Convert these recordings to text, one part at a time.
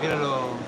Míralo.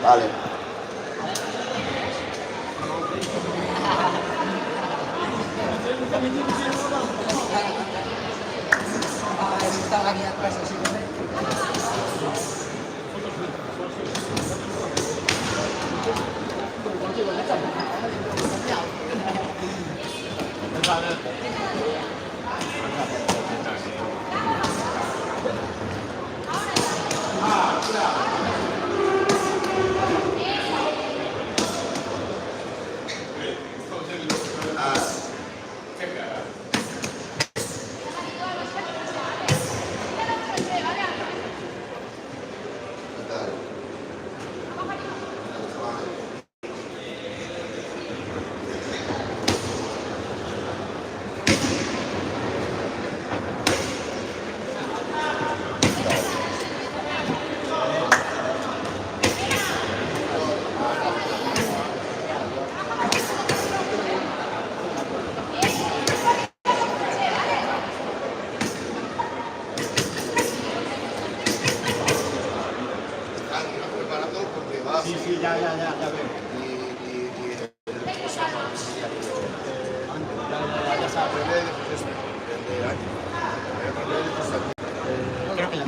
Vale. Estaba aquí atrás así. Sí, sí, ya veo. Ya sabes, creo que ya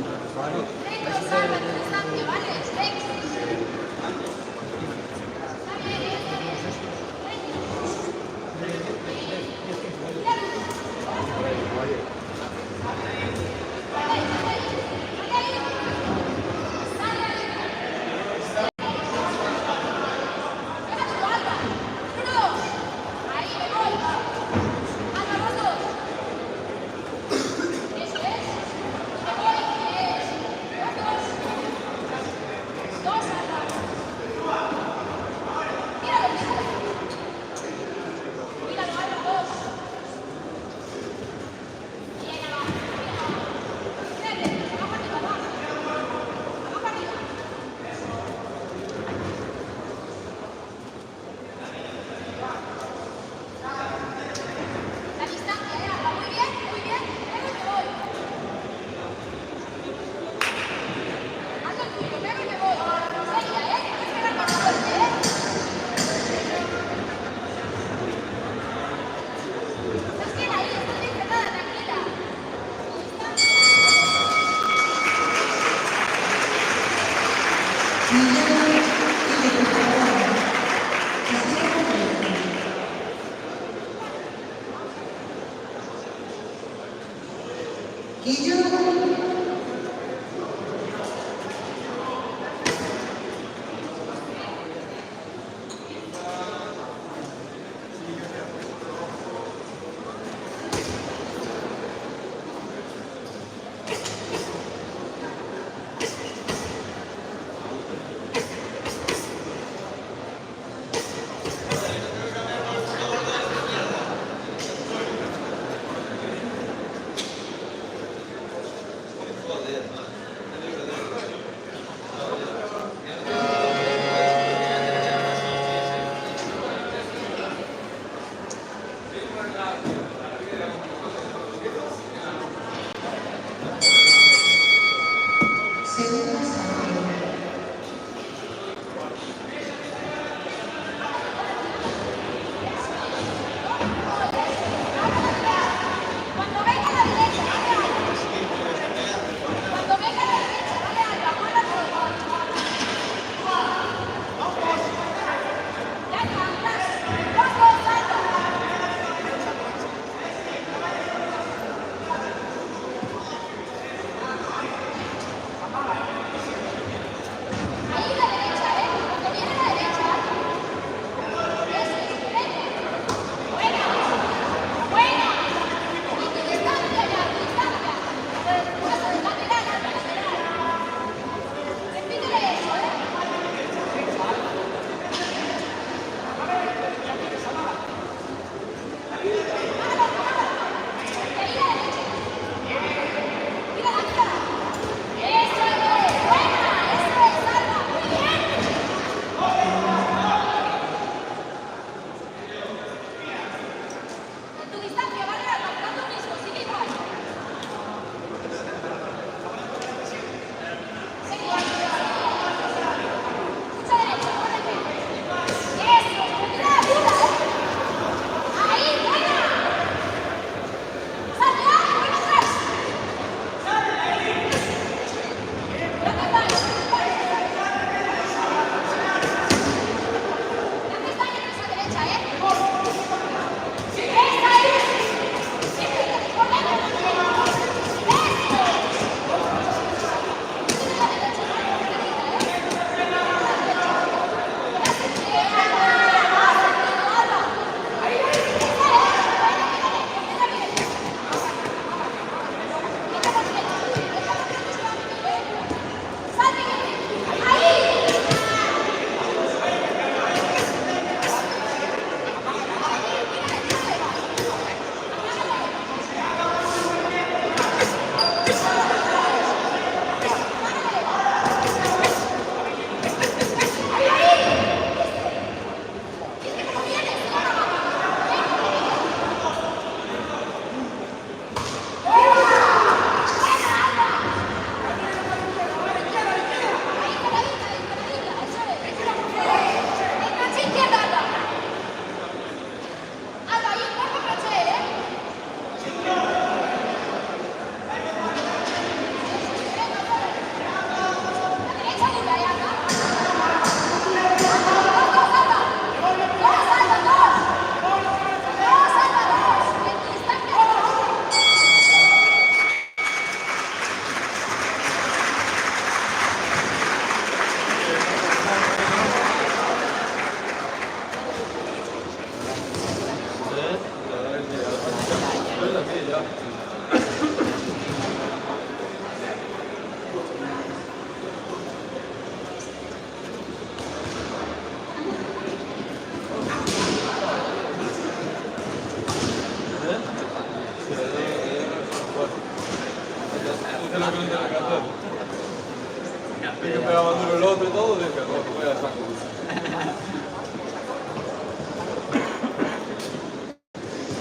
Vi que pegaba duro el otro y todo, dije, no, voy a saco.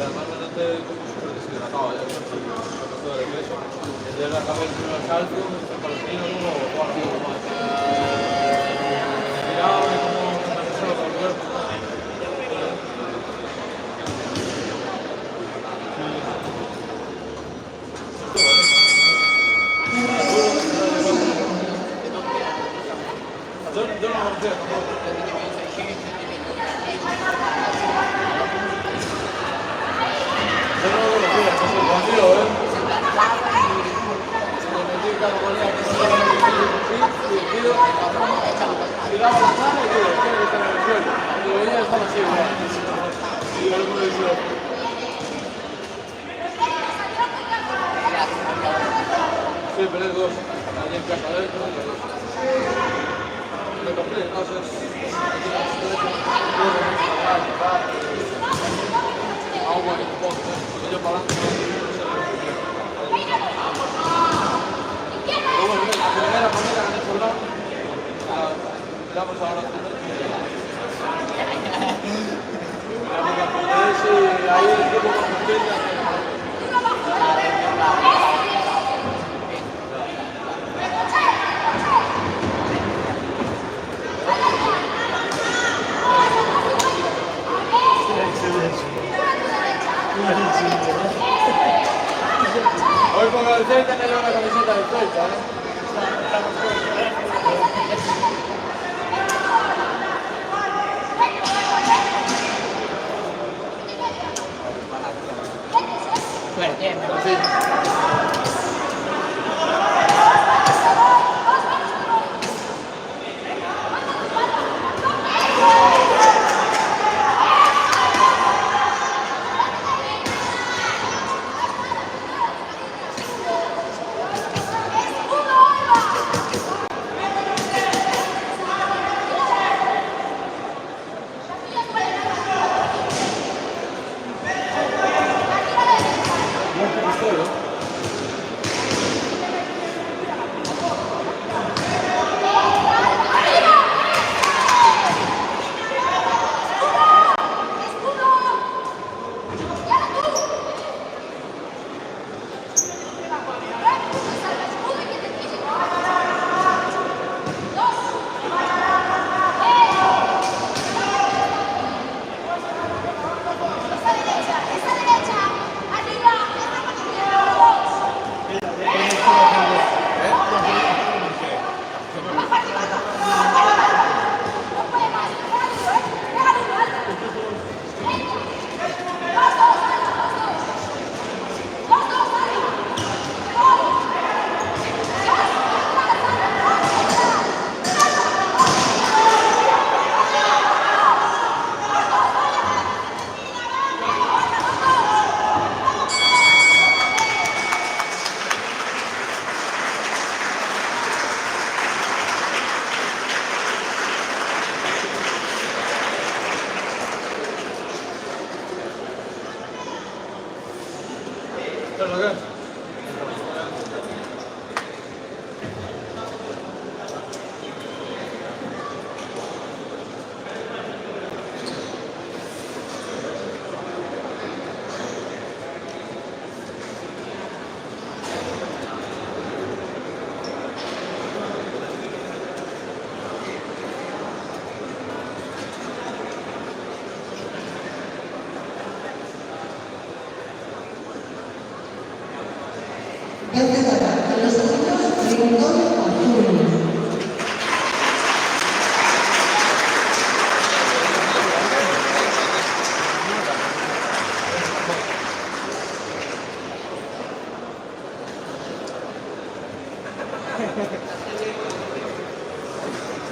Además, no te súper deshidratado, ya con todo el peso. Entonces acabé el primer salto, para el tiro, luego cuarto más. Tirado y como una persona con el cuerpo. Yo no lo conocía tampoco. Yo no lo conocía, entonces lo admiro, ¿eh? Tiraba la mano y digo, tiene que estar en el suelo. Y venía de estar así, igual. Y alguno decía, sí, pero es dos. Allí en casa adentro. Me compré, entonces. Agua en el poste. Yo para adelante. Pero bueno, la primera manera que han hecho hablar, la vamos ahora a hacer. Sí, ahí el tipo con botella. Hoy con el Celta tengo una camiseta del Celta, ¿eh? Suerte, me Sí. ¿Estás acá?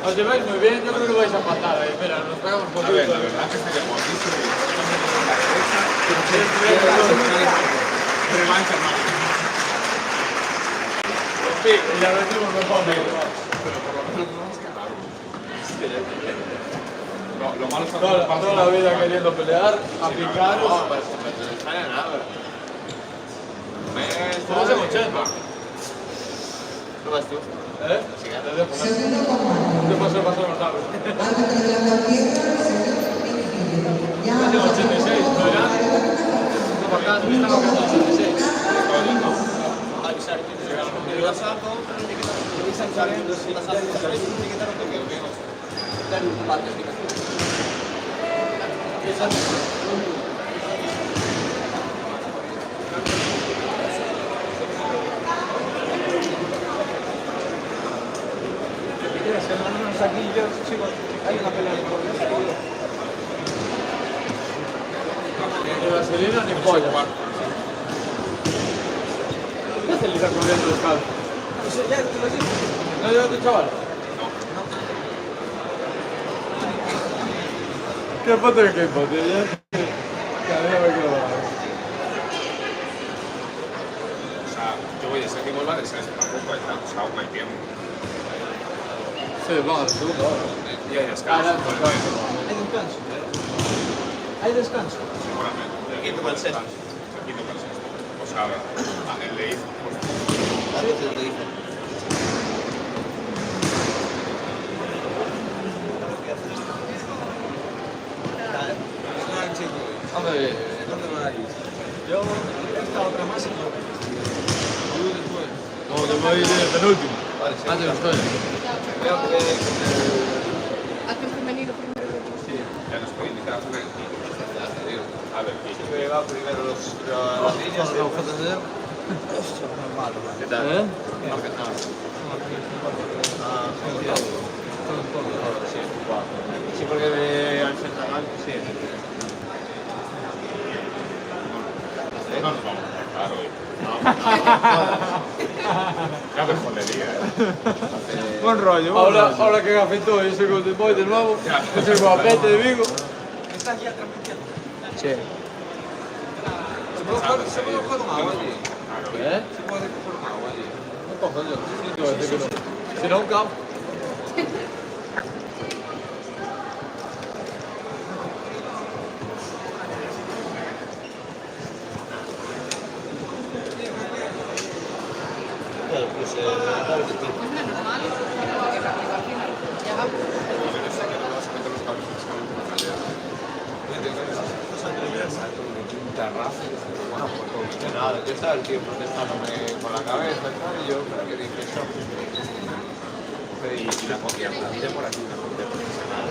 Os lleváis muy bien, yo creo que lo vais a empatar. Espera, nos pegamos un poquito. A ver, la verdad que estaríamos aquí sobre la derecha, pero revancha más. Sí, y ya decimos mejor. Pero por lo menos no nos cagaron. Lo malo es Toda la vida queriendo pelear, a picaros. No, pues no les sale nada. Estamos en 80. ¿Qué vas tú? ¿Eh? ¿Qué pasó? Pasó más tarde. Es el 86, ¿no era? No, por acá estaba acá en el 86. Avisar, que llegaron los videos. ¿Qué quieres, hermano? pues aquí yo sigo, hay una pelea de gasolina ni polla. ¿Qué hace Lisa corriendo descalzo? No sé, ya te lo dije. ¿No llevas tu chaval? No. ¿Qué foto de qué foto? Ya. Cada vez me quedo mal. O sea, yo voy a ser que vuelva de ser tampoco está, o sea, aún hay tiempo. Sí, vamos, al segundo ahora. Y hay descanso. Hay descanso. Hay descanso. Seguramente. El quinto para el sexto. El quinto para el sexto. O sea, el de hizo. A veces te dicen. Hombre, ¿dónde va a ir? Yo esta otra más y yo. No, yo voy de penúltimo. Vale, sí. Antes de los jueves. Creo que... Hazme un femenino primero. Sí. Ya nos puede invitar a jugar el quinto. Ya te digo. A ver, quinto. Que va primero las líneas. ¿Las fotos de él? Normal, normal. ¿Qué tal? ¿Eh? Marca nada. Sí, porque de al central, sí. No nos vamos a dejar hoy. Ya me jodería, Buen rollo. Ahora que afectó ese gol de Boy de nuevo, ese guapete de Vigo. ¿Estás ya transmitiendo? Sí. ¿Se puede jugar con agua allí? ¿Eh? ¿Se puede jugar con agua allí? No cojo yo. Sí, te voy a decir que no. Si no, un campo. Claro, pues tal vez Es normal, porque rápido al final. Ya va. nada, yo estaba el tío protestándome con la cabeza y tal, y yo, pero que dije eso. Y la copia, la vida por aquí, la copia profesional.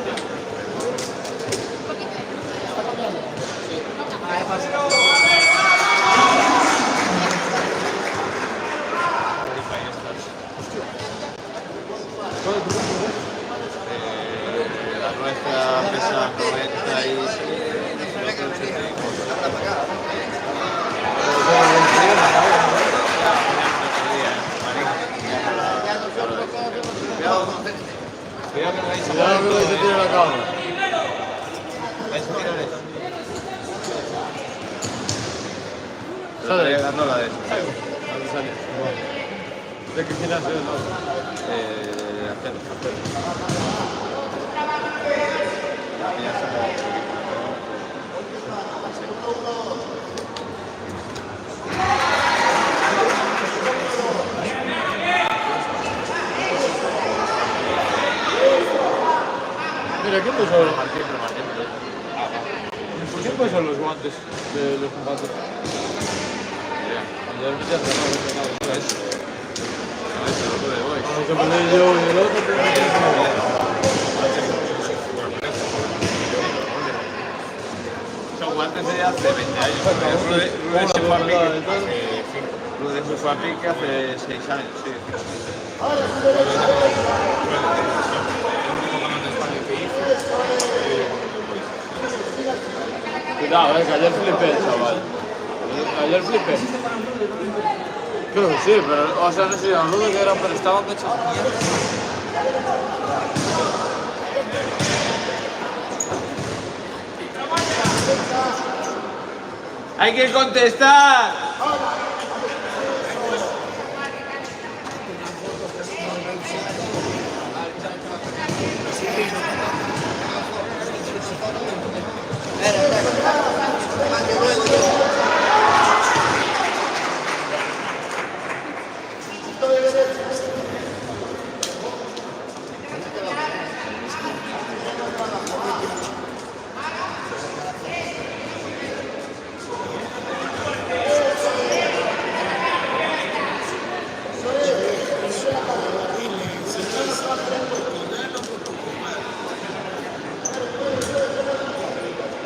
La nuestra pesa 96. Cuidado que no vais a Ya no se tira la cámara. vais a tirar eso. Sale. No la de eso. ¿Dónde sale? ¿De qué gimnasio es? Hacerlo. Mira, ¿quién puso los guantes? ¿Quién puso los guantes de los combates? Ayer ya cerrado, eso. No se pone yo y el otro, pero no tiene que ver. Son guantes de hace 20 años. Rude se fue a pique hace 5. Rude se fue a pique hace 6 años, sí. Cuidado, que ayer flipé, chaval. Ayer flipé. Creo que sí, pero, o sea, no sé si eran rudos que eran, pero estaban hechos mierda. ¡Hay que contestar!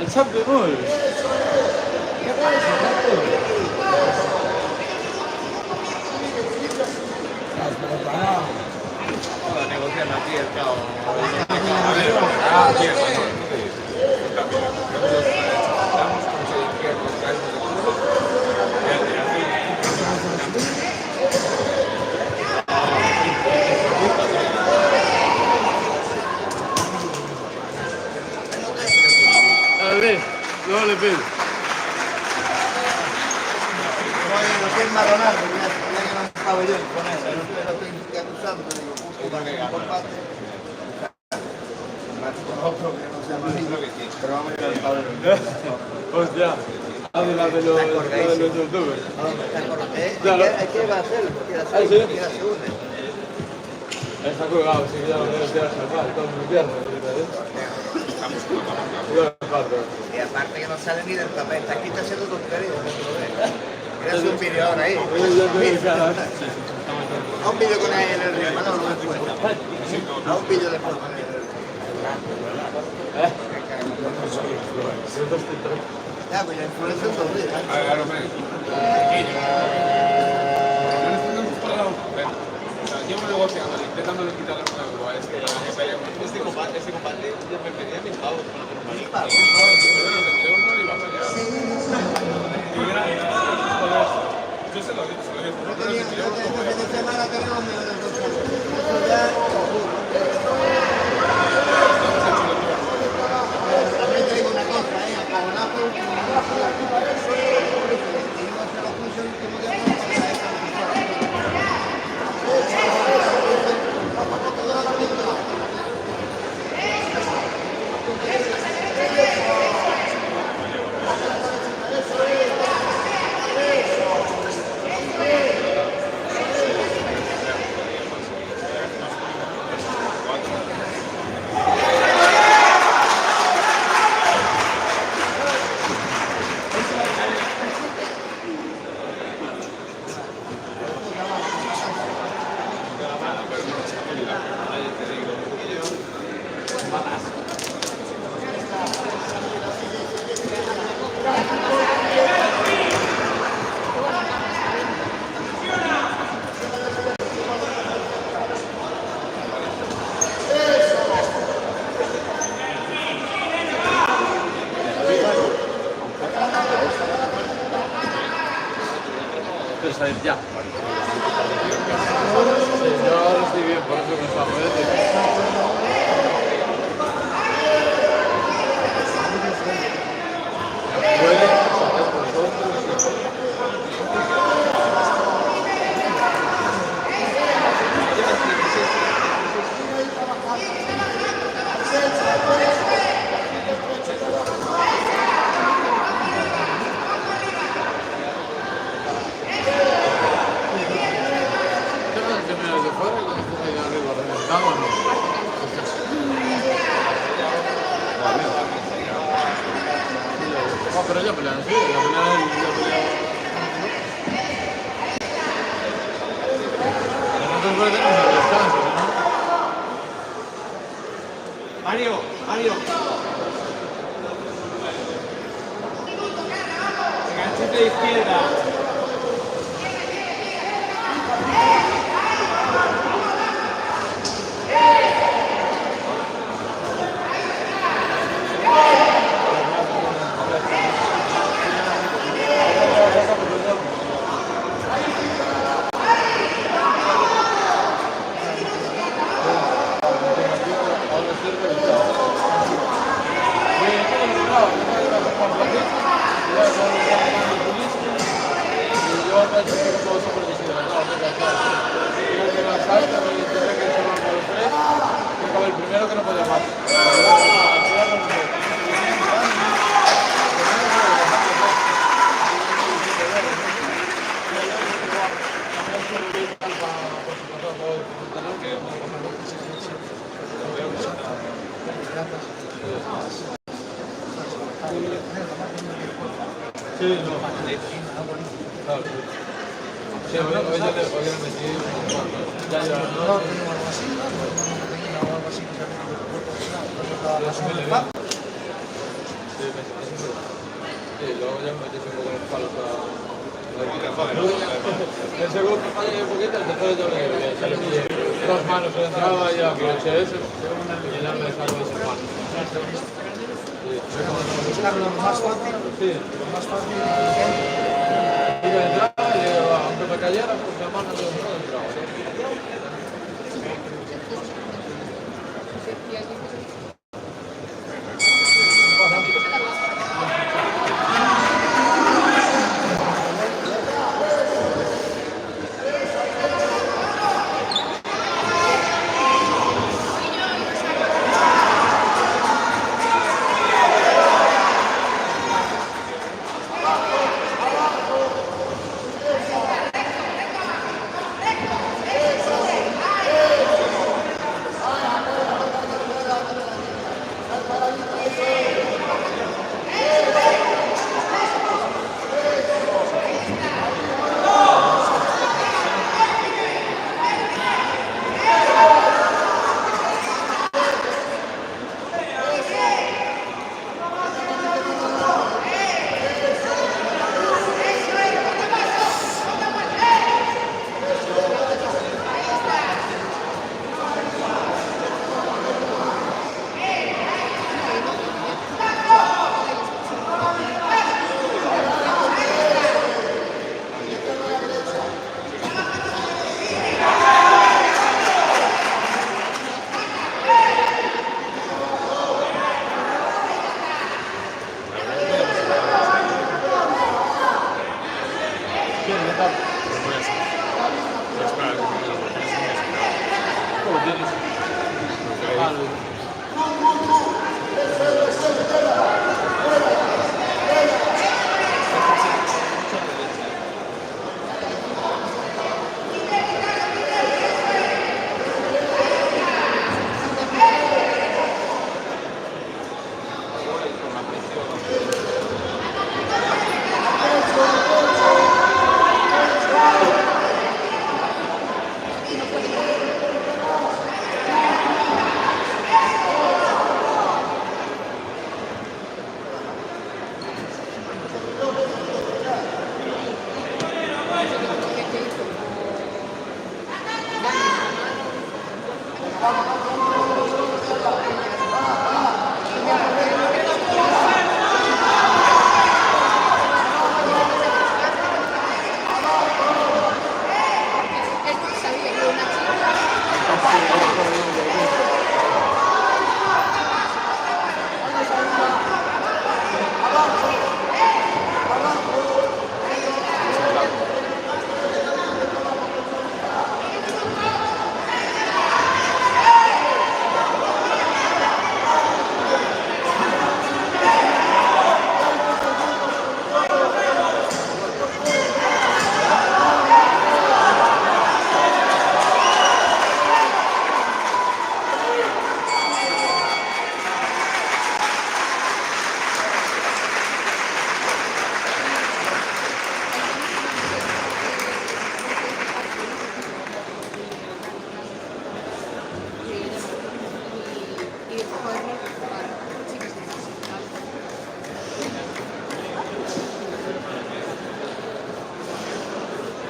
El Champions Bowl. ¿Qué pasa? Negociar pierna aquí, el cao. A ver, aquí es bueno. También. Estamos con ese izquierdo, traemos de todo. A ver, no le pido. No quiero marronar, porque ya que no un pabellón con él, no estoy acusando, digo, justo para que comparte. Pero vamos a ir al pabellón. Hostia, hazla de los youtubers. Hay que hacerlo, porque la segunda. Está colgado, sí, ya lo debes de salvar, todo el invierno. Y aparte que no sale ni del papel, está aquí está haciendo tonterías, no lo ves. Mira un vídeo ahora ahí. A un vídeo con él en el río, no lo después. A un vídeo después con él en el río. Ya, pues ya influencia en todo el día. A ver, hombre. Llevo negociando, intentando quitar alguna grúa. Este combate yo me pedía 1000 pavos para hacer un mal. Yo no le iba a pelear. Yo se lo digo, Este fin de semana tenemos medio de consumo. Eso ya, también te digo una cosa, a Cabonazo, tenemos a los cursos el último día para esta salir ya. Sí, yo ahora estoy bien, por eso me está no, pero ya pelean, sí, ya pelean. Nosotros tenemos el descanso, ¿no? Mario. Enganchete de izquierda. El primero que no podía más. Sí, no. Claro. Sí, hoy le metí. Ya. Sí, luego ya me metí un poco los palos para... El segundo falla un poquito, el tercero yo le se le pide dos manos de entrada y ya que el CS y el arma de saco de ese pan. Buscar lo más fácil. Sí, Lo más fácil. y de entrada y aunque me cayera, pues la mano de entrada.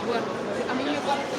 Bueno, a mí me parece...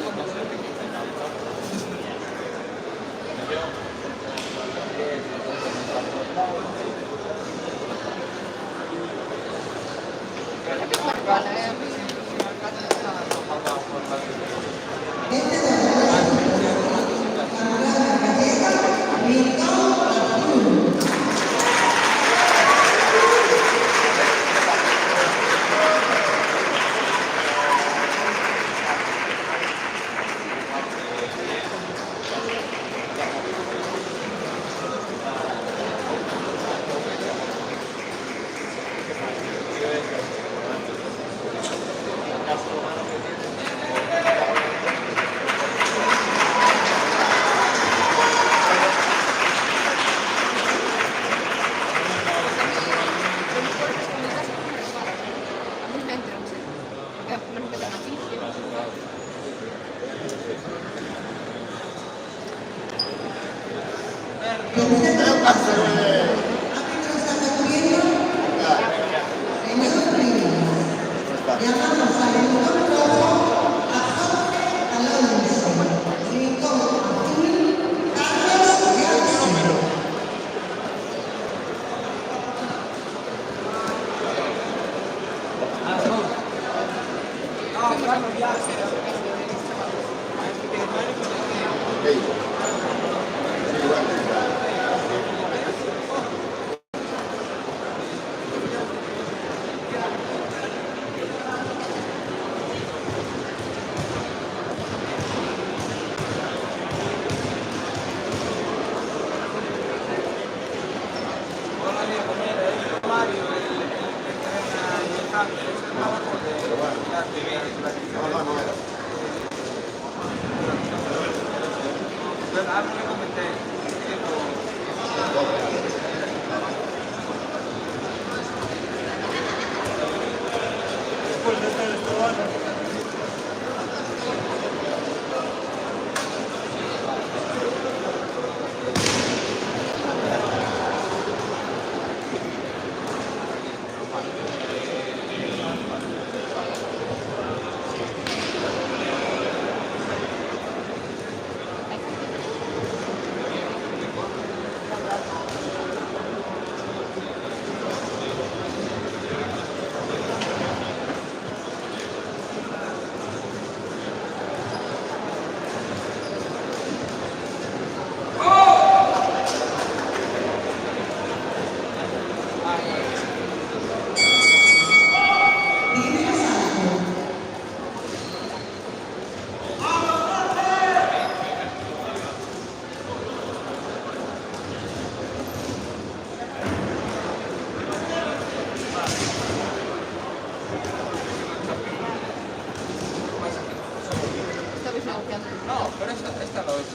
Estabais negociando. No, pero esta lo es.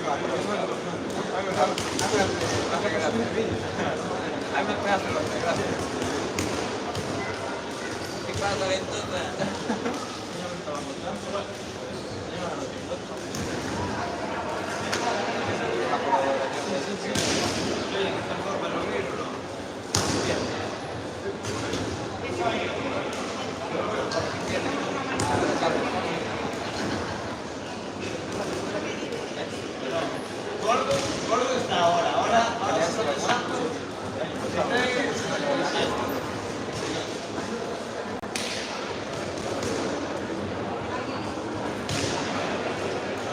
A mí me hace gracia. ¿Qué pasa entonces?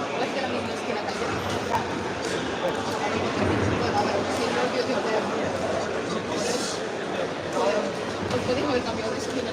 O es que la misma esquina también. Bueno, a ver, si no, yo digo que... Pues podéis haber cambiado de esquina.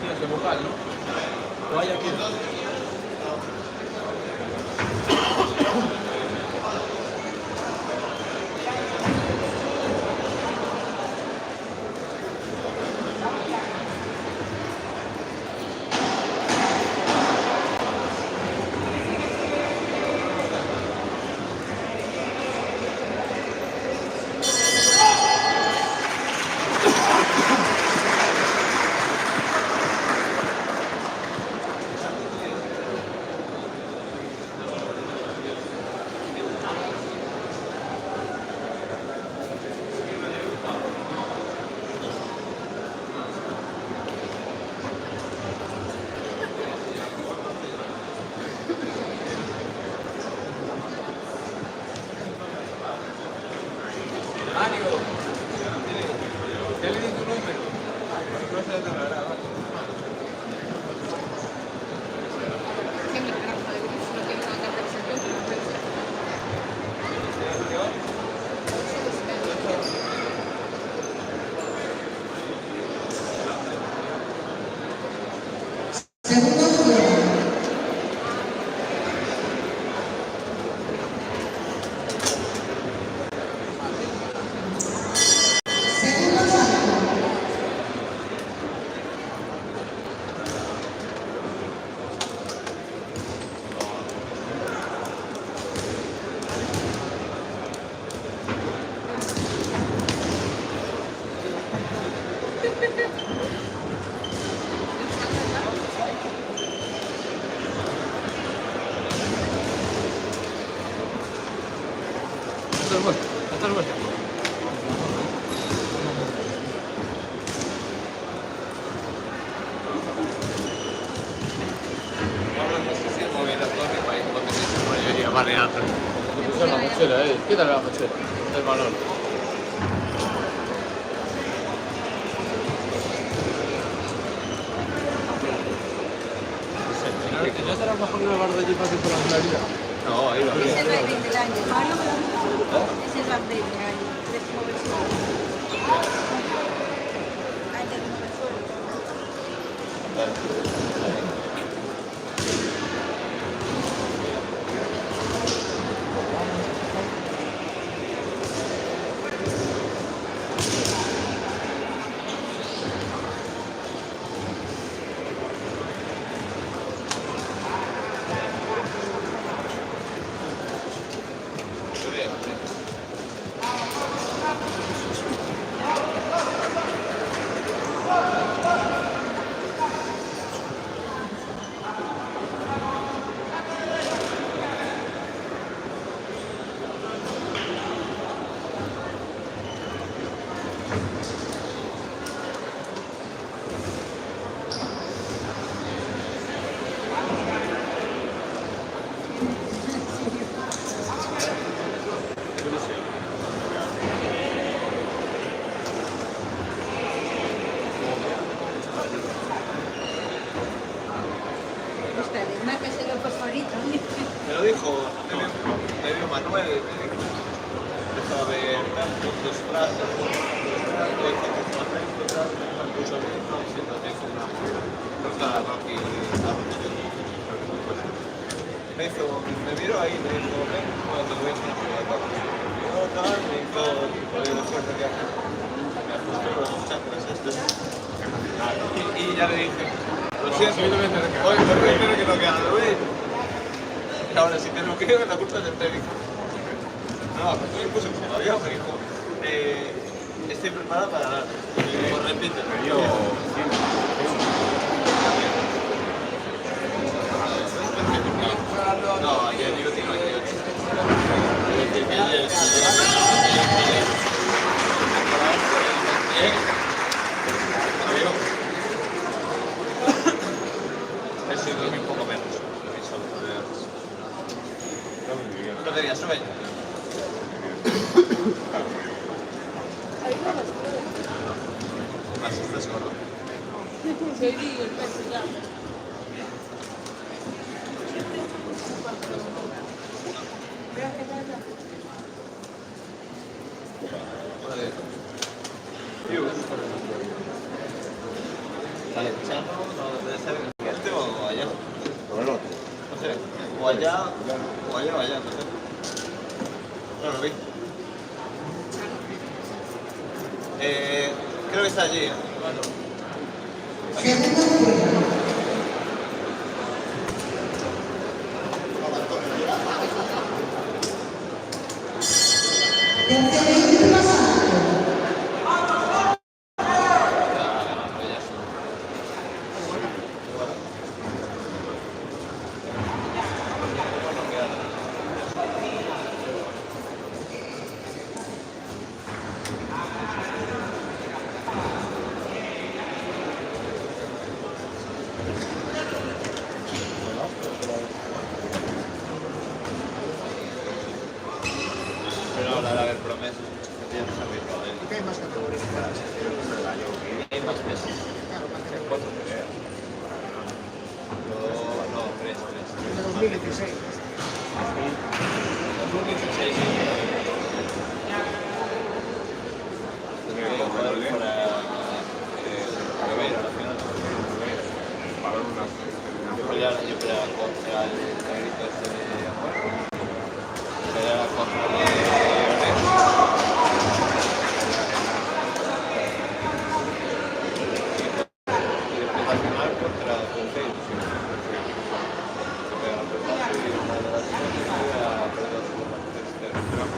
Tienes el vocal, ¿no? O hay aquí. Mario, ¿qué le di tu nombre? No sé de verdad. Que mi granja de gris no tiene una carta de servicio, pero Esto es vuestro. Esto es vuestro. Ahora no sé si es moviendo todo mi país, porque si se pone yo iría mareando. Te pusieron la mochila, Quítale la mochila. El balón. ¿No será mejor grabar de allí para que por la claridad? No, ahí va. Es el baile del año. Es el baile del año. De mover suelo. Hay que mover suelo. Ustedes, márquese los fosforitos. Me lo dijo medio Manuel, me dijo. Empezó a ver tantos frases, puso bien, diciendo que es una está aquí. Me miró ahí, me dijo, ven, cuando te voy a hacer una prueba. Yo tal, me hizo tipo de fuerza que hace. Me ajustó los chakras estos. Y ya le dije, lo siento, hoy por hoy quiero que no queda de ver. Y ahora si te lo creo, la culpa es del técnico. No, pero tú me puso como avión, me dijo, estoy preparado para nada. Pues repite. No, ayer digo, tío, ayer. He sido un poco menos. No tenía sueño. Más fresco, ¿no? Soy digo, el peso ya. Vale. Vale, escuchando, no debe ser este o allá. No sé, o allá, o allá, o allá, no sé. No lo vi. Creo que está allí. Aquí. Pero hablar a ver promesas. Ya no sabéis lo de él. ¿Qué hay más categorías para Hay más meses. Cuatro meses. No, tres. de 2016? 2016 sí. Tenía que jugar para Rivera, al final. Yo peleaba contra el negrito este de Amor. Peleaba contra el y después al final contra Ponteiro. Pero una de las a perder su tercero.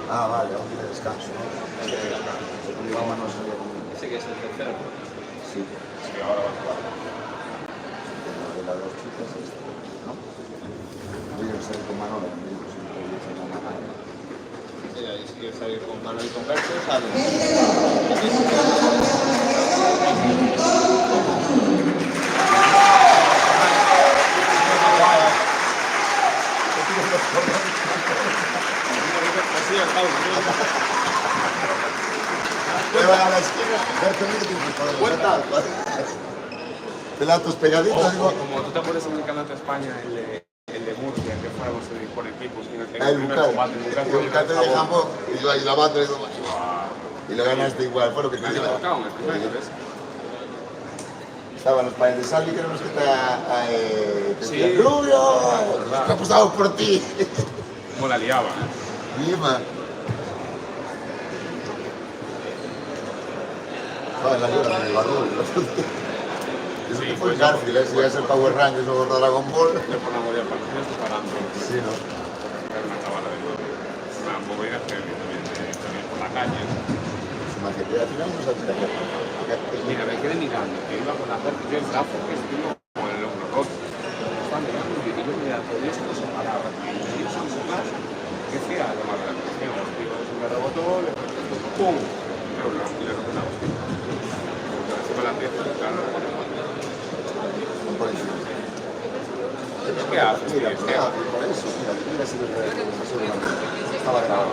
Ah, vale, aún tiene descanso, ¿no? Sí, acá. Porque Obama no sabía cómo. Ese que es el tercero. Sí, Es que ahora va a jugar. de las dos chicas, ¿no? Yo quiero salir con Manolo, me dijo, siempre dice con Manolo. Sí, ahí si quieres salir con Manuel y con Berto, sales. Así al cabo, Te van a la esquina, Berto, mira que tienes para vuelta. Pelatos pegaditos, digo. Como tú te acuerdas en el Canal de España, el de Murcia, que fuéramos por equipos, en el El primer bucal, combate, el bucal de jamón, y yo ahí lavando, y lo ganaste igual, fue lo que te digo. tocado en el primero, ¿ves? Estaban los padres de Salvi, que eran los que te Sí. decían, ¡Rubio! Nos apostamos por ti. Como la liaba, ¿eh? Lima. Joder, la liga de Bardo. Eso que fue Garfield, si es el Power Rangers o Dragon Ball. Le ponemos ya para nosotros parando. Sí, ¿no? Era una chavala de nuevo. Una movida que también por la calle. Se me hacía que al final no sabía qué. Mira, me quedé mirando, que iba con la gente, yo el brazo que estuvo con el hombro roto. Estaba mirando y yo me da todo esto sin palabras. Y yo sin más, que fui a llamar la atención. Digo, se me rebotó, le ¡pum! Pero no, le rompí la hostia. Porque encima la pieza, claro, Por encima. ¿qué haces? Mira, ¿Qué haces? por eso, mira si lo estaba grabado,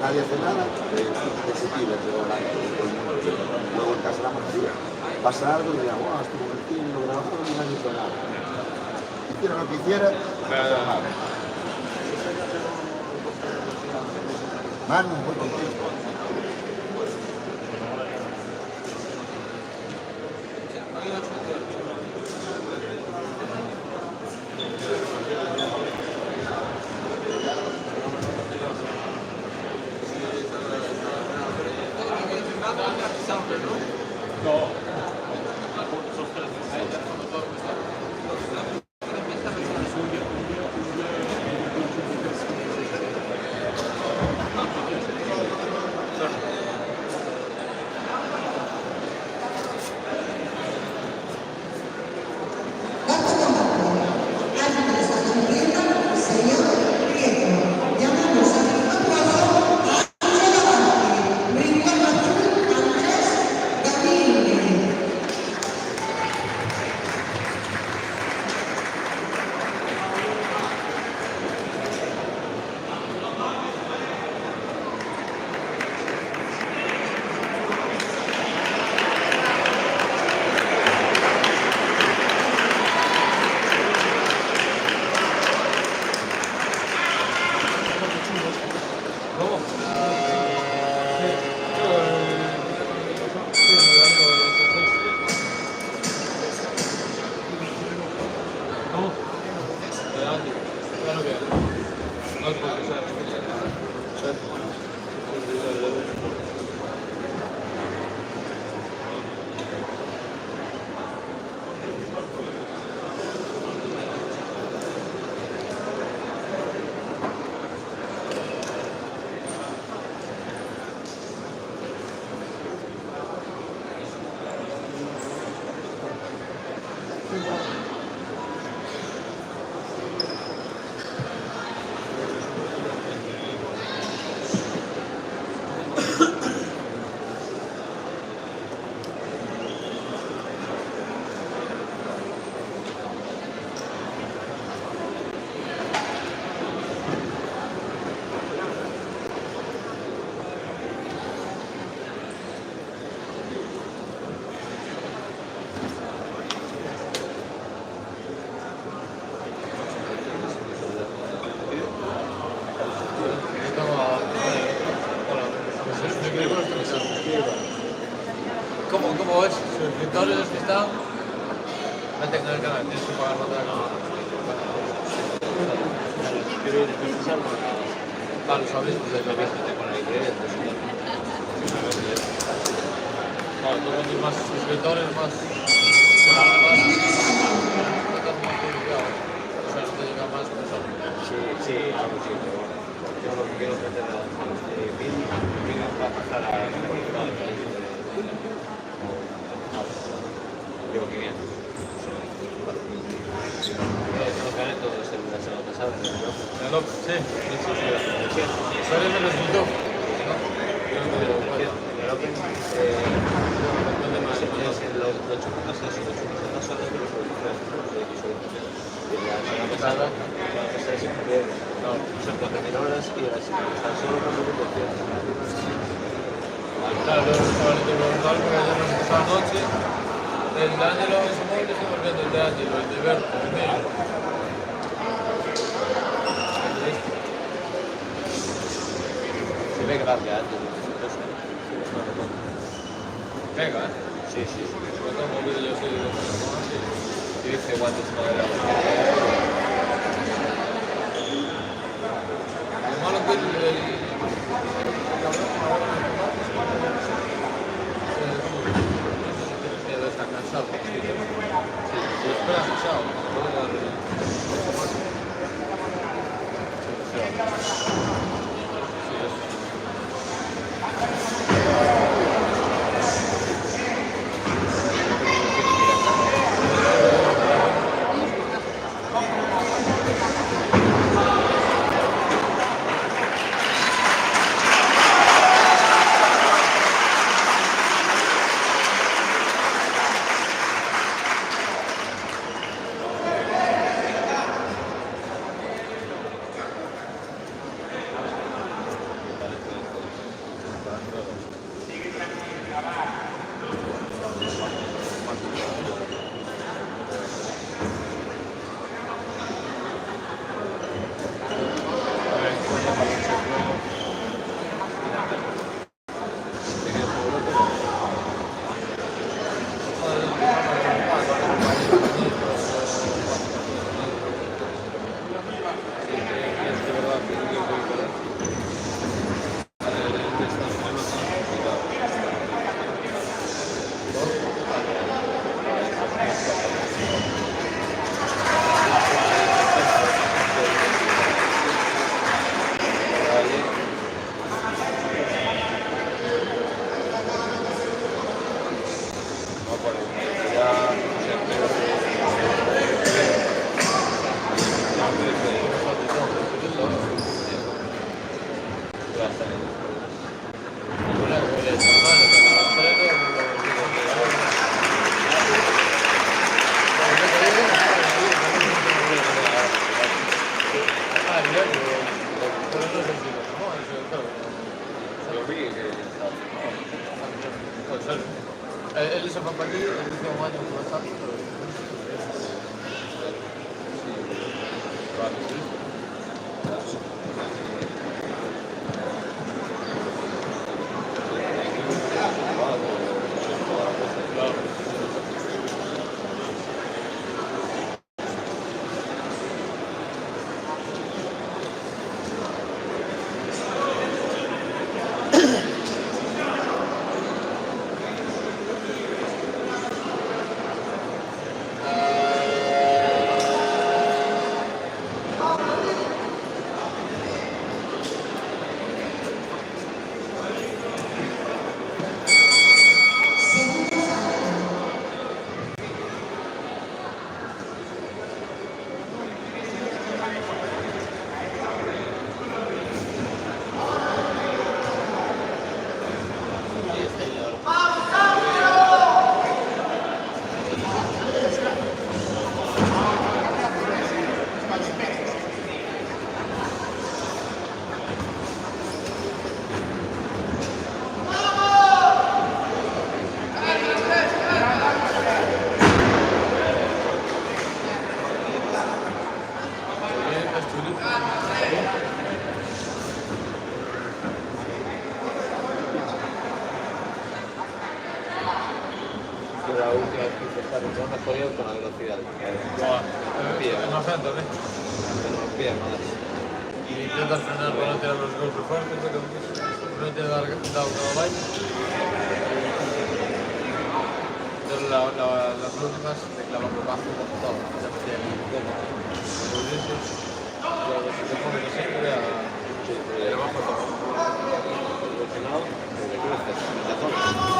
nadie hace nada, se tira, pero luego en casa la mayoría. Pasa algo y le digo, estuvo en el cine, lo grabó, y nadie hizo nada. Hiciera lo que hiciera, no hizo nada. Manu, voy contigo. ¿Cómo es? Suscriptores que están, meten en el canal, tienes que pagar la otra cámara. Claro, sabes, pues lo ves que te pone ahí créditos. Claro, tú cuantos más suscriptores, más estás más publicado. O sea, no te llega más personas. Sí, algo sí, pero bueno. yo lo que quiero es meter a 1000 para pasar a la capital del país. Llevo 500. Eso gané todo el semana pasada. El López, sí. Pero él me lo quitó. El Open, ¿dónde más? Lo chocas eso, lo chocas solo, pero sobre y la semana pasada, siempre son 14.000 horas y era solo con 1.200. Claro, luego estaba en el normal, porque ayer nos pasó anoche. El de Ángelo en su móvil estamos viendo el de Ángelo, el de Berto, el mío. Se ve grande antes. Venga, Sí, sí. Yo tengo un vídeo así de Y dice guantes madera. Lo malo que el cabrón ahora está cansado. Sí, lo espera cansado. Él se fue para aquí, él hizo un año con WhatsApp, pero... La última vez que hice esta persona me jodió con la velocidad. No acento, ¿eh? Me rompía más. Y intentas frenar para no tirar los golpes fuertes, pero no te da una vaina. Entonces las últimas te clavan por bajo con todo, ya me tienen como. Por eso, si te pones siempre a... pelado desde que creces.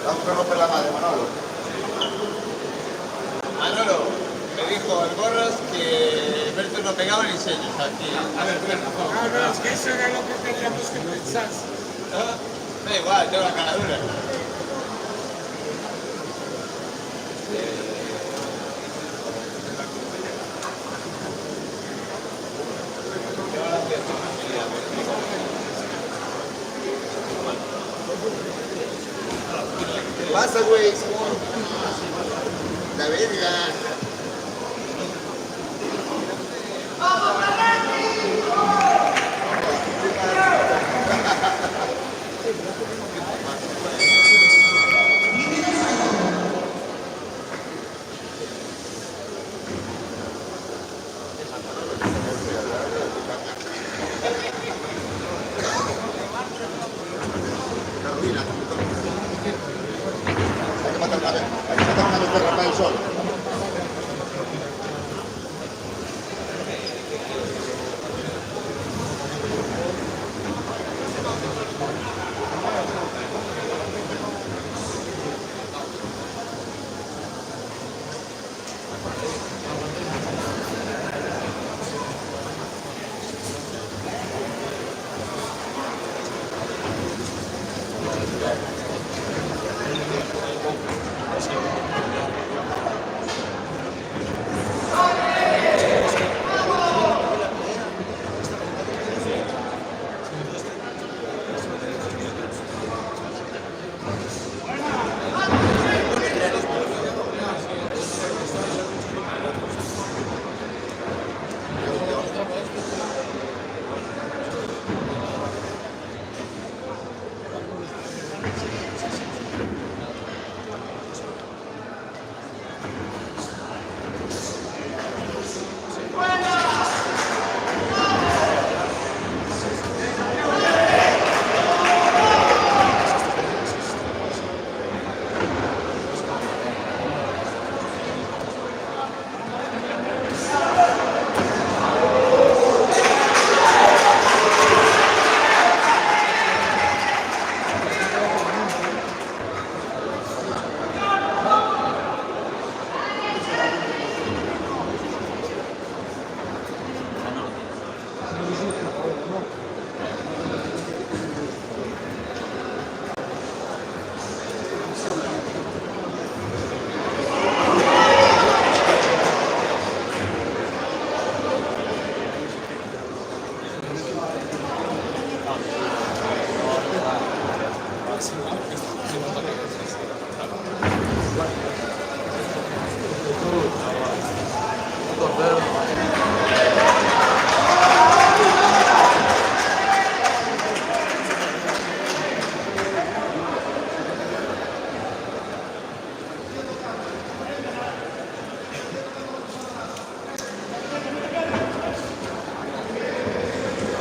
Vamos a romper la madre, Manolo. Manolo, me dijo el Gorras que Berto no pegaba ni sellos aquí. A ver, no, es que eso era lo que teníamos que pensar. Da igual, tengo la cara dura. ¿Qué pasa, güey? La verga. Carolina, hay que matar una vez. Hay que matar una vez de Rafael Sol.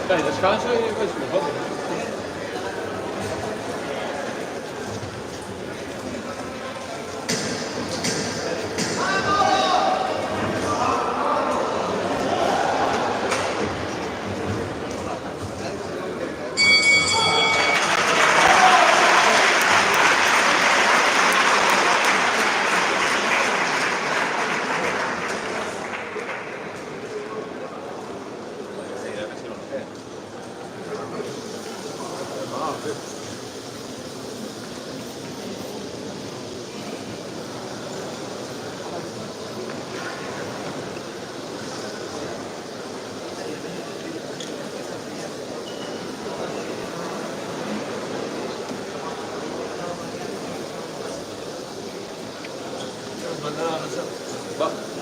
Dai, descanso e poi si può. Va,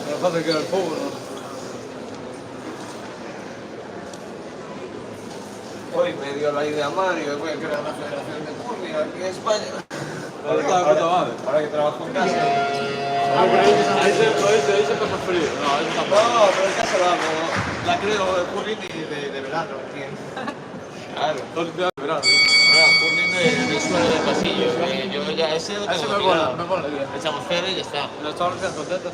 non fate che il fuoco non... Hoy me dio la idea Mario, voy a crear una federación de curling aquí en España. Ahora que trabajo en casa. Ah, pero ahí se pasa frío. No, ahí está No, pero en casa lo hago. La creo de curling y de verano. Claro. todo el día de verano. Curling de suelo de pasillo. Yo ya ese lo Eso tengo me tirado. mola la idea. Echamos cero y ya está. Los chavales están contentos.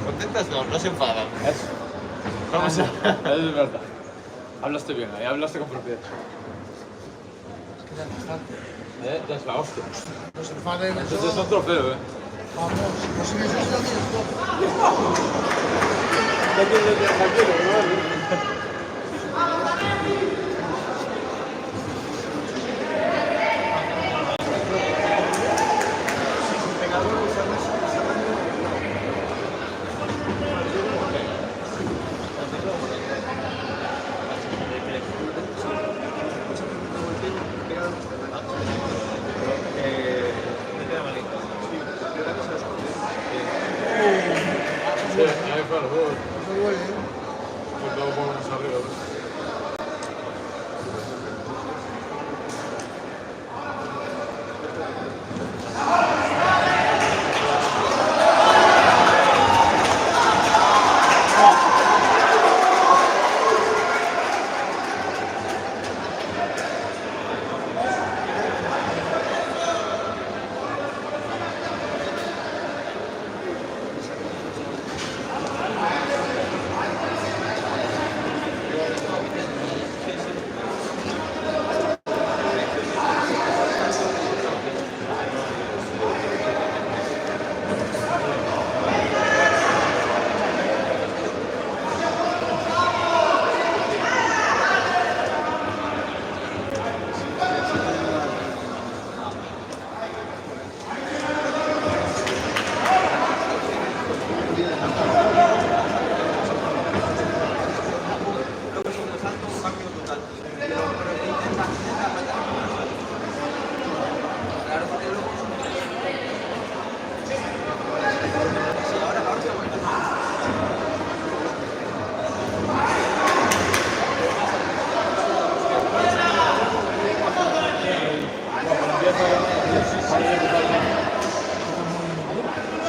Contentas no se enfadan. Eso. Vamos a... Es verdad. Hablaste bien ahí, hablaste con propiedad. Ya es la hostia. No se enfaden, Entonces es un trofeo, vamos, no se necesita tiempo. Sí, ahí fue el juego. Eso duele, ¿eh? Pues luego ponemos arriba.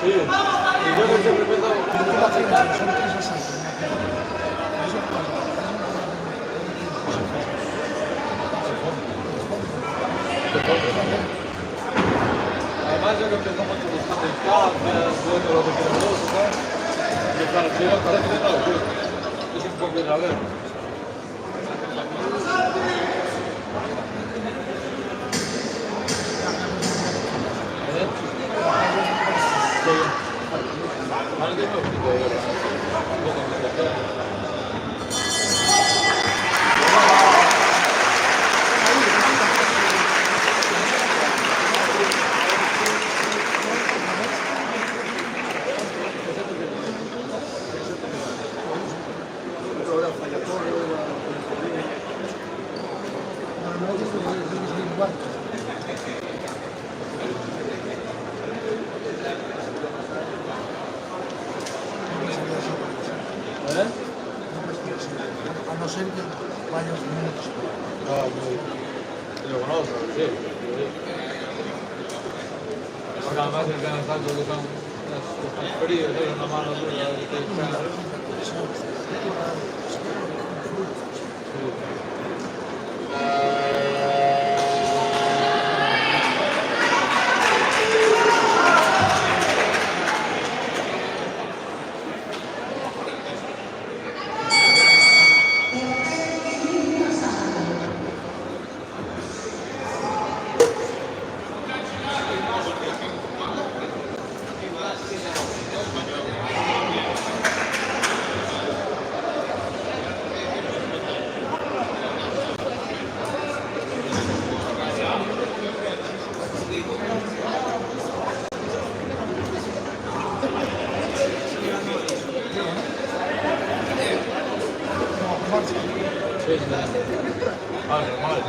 Sí, y yo que siempre he pensado... Son 3 a 6. Además yo creo que estamos buscando instancias, viendo lo que queremos, ¿sabes? Y claro, si yo parece que no, es un poco de ver. A no ser que vayas minutos. Lo conozco, sí. Porque además el gran salto que son los fríos, es una mano dura de echar. Sí, sí. Ah, normal.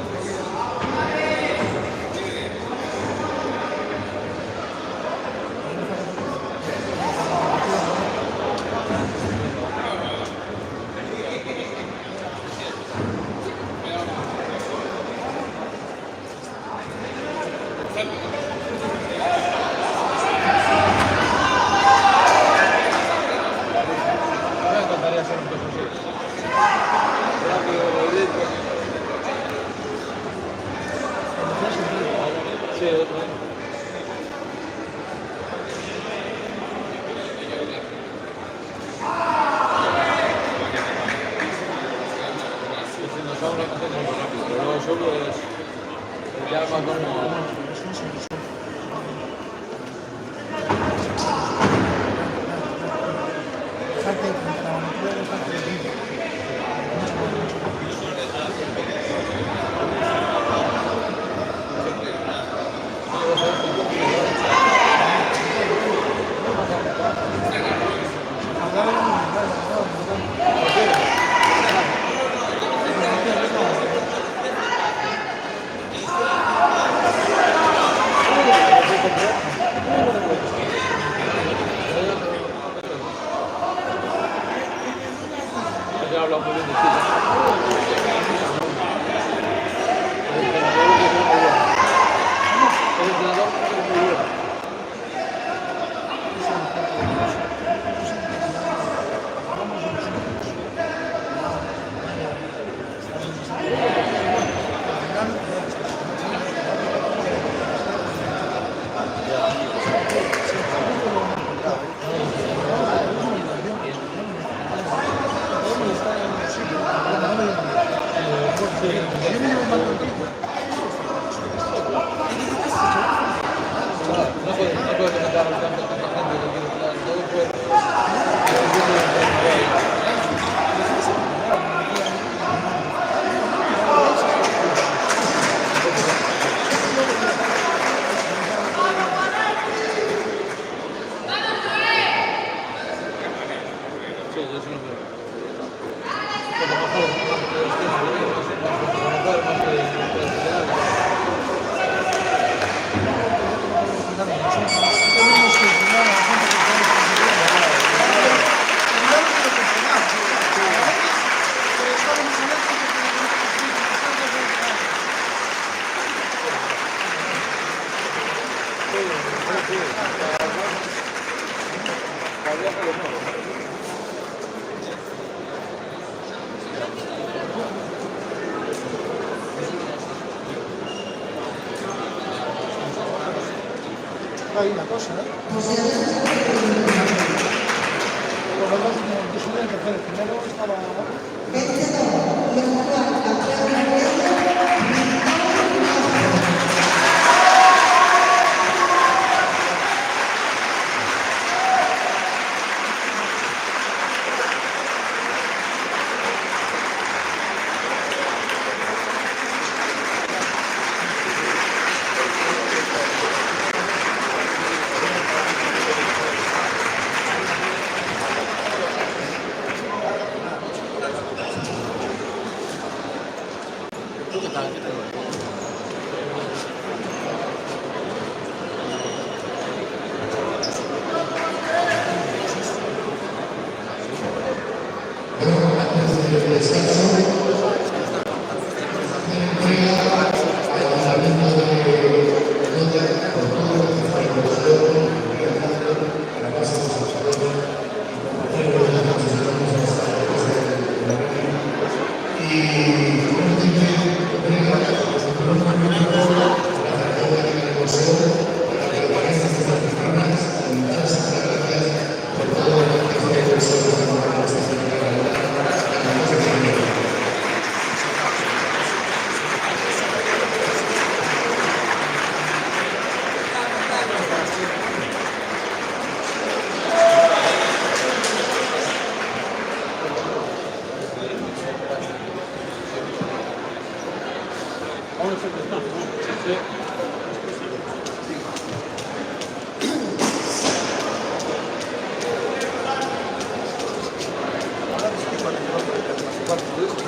Me encantaría hacer un peso así. Rápido, directo. Sí, otro día. Si nos vamos a hacer muy rápido, pero luego solo es ya más como... Ya hablamos muy bien de ti. El entrenador es muy bueno. No puedo comentar tanto con la gente que quiere estar. Todo puede. Sí, yo sí lo veo. Como mejor, más Hay una cosa, ¿eh? Por lo menos yo soy el tercero. El primero estaba...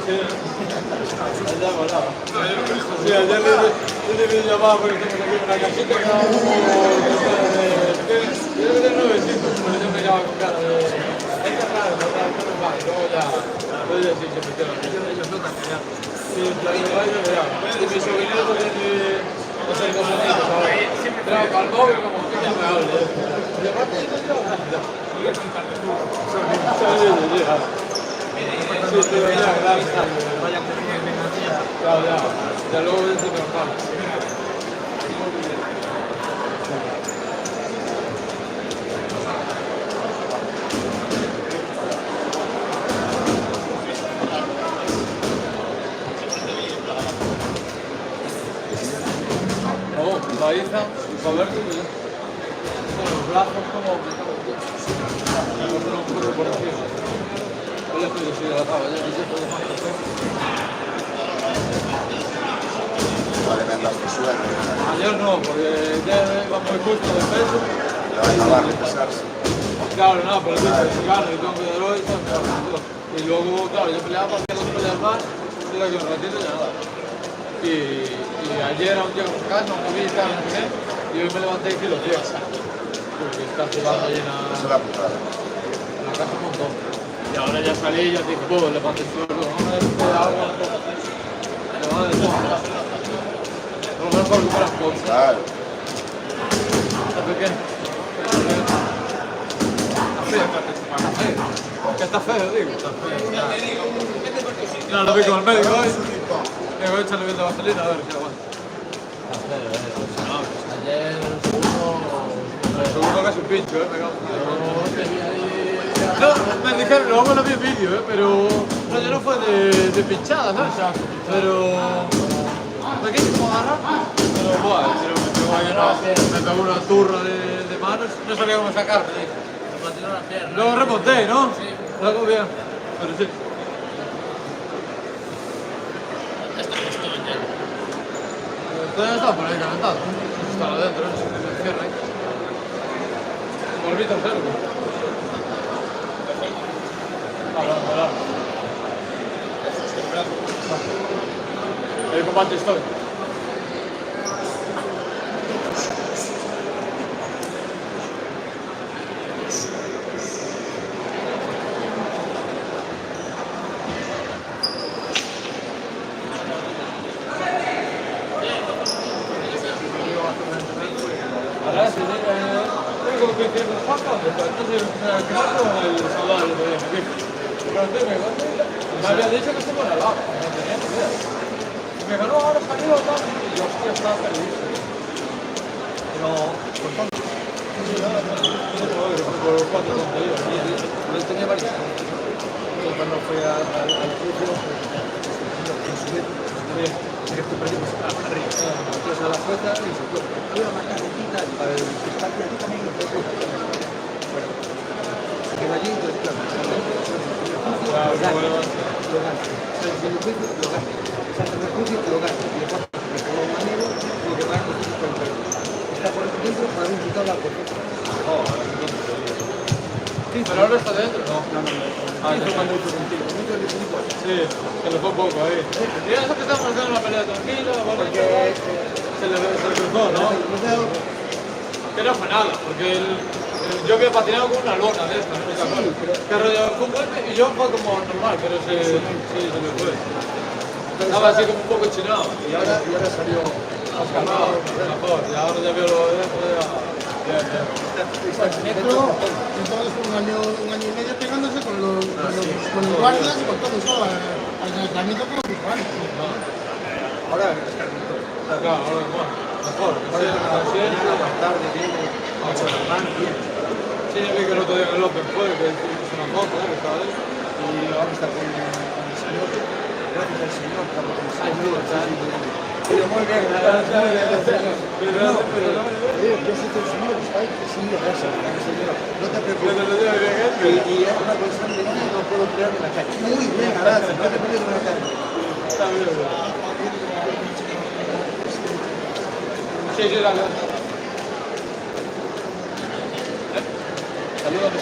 Sí. Allá volaba. Sí, ayer le vi llamada porque tengo aquí una cajita que era creo que de 900, pero yo me llamo con cara de... Es que raro, no me va, y luego ya sí, se metieron. Ellos no están genial. Sí, en plan, yo ya, y mi sobrino tiene, no sé, 2 añitos ahora. Pero para el móvil como que ya me hable. Y aparte, yo no sí, pero ya, gracias. Ya luego es normal. No, la Isa, Roberto, con los brazos como... por encima. Yo estoy deshidratado, Vale, me andas que suena. ayer no, porque ya iba muy justo de peso. Le va a acabar de pesarse. Claro, no, pero sí, si gano y tengo que dar hoy, y luego, claro, yo peleaba para que no peleas más, era que un ratito ya nada. Y ayer aún llego a casa, no vi, estaba en el cine, y hoy me levanté y kilo 10. Porque está jugando allí en Esa es la putada. la casa un montón. Y ahora ya salí y ya dije, pues levanté el suelo, no me dé agua, le van a decir. No me acuerdo que las cosas. Claro. ¿Sabes qué? Está feo. Que está feo, digo. Está feo. No, lo vi con el médico hoy. Digo, échale bien de vaselina a ver si aguanta. Está feo, no, ayer el segundo casi un pincho, me cago. No, me dijeron, luego no vi el vídeo, pero no, ya no fue de pinchada, ¿no? Pero... ¿Me quieres como agarrar? Pero bueno, me pegó una turra de manos, no sabía cómo sacarme. Luego remonté, ¿no? Sí. Luego bien, pero sí. Todavía está por ahí calentado. Está adentro, no sé si se cierra ahí. Volví tercero. Habla. El combate histórico. Ahora sí, tengo que decir los pasos, entonces el soldado le podía decir. Me había dicho que estuvo en el lado, no tenía ni idea. Y me ganó, ahora salió tal, y yo, hostia, estaba feliz. Pero, por tanto, por 4 tonterías, yo tenía varios. Cuando fui al curso, que estoy perdiendo arriba. Entonces a la fuerza y se fue. Había una carretita para el fiscal que aquí también lo fue. Bueno, se quedó allí, entonces claro. Si el juicio lo gana. Salta del juicio lo gana. Y le pasa por los maneros lo que va a conseguir con el perro. Está por dentro para un quitado la puerta. Sí, pero ahora está dentro, ¿no? No. Ah, eso cuando hizo contigo. Sí, se le fue un poco ahí. Y eso que estamos haciendo una pelea tranquila, porque se le cruzó, ¿no? Que no fue nada, porque yo había patinado con una lona de estas, ¿no? Pero fue un golpe y yo fue como normal, pero se le fue. Estaba así como un poco chinado. Y ahora salió más calmado, mejor. Y ahora ya veo lo de esto, Entonces un año y medio pegándose con los guardias y con todo eso al entrenamiento con los picuanes. ahora claro, ahora igual. Mejor, más tarde viene bien. Sí, ya vi que el otro día en el Open fue, que hicimos una foto, que estaba ahí. Y ahora está con el señor. Gracias al señor, estamos con el señor. Pero muy bien, pero yo sé que el señor está ahí, que sí, gracias, señor. No te preocupes. Y es una cuestión de que no puedo crear en la calle. Muy bien, gracias, no te preocupes en la calle. Está bien, sí, dale. Saludos.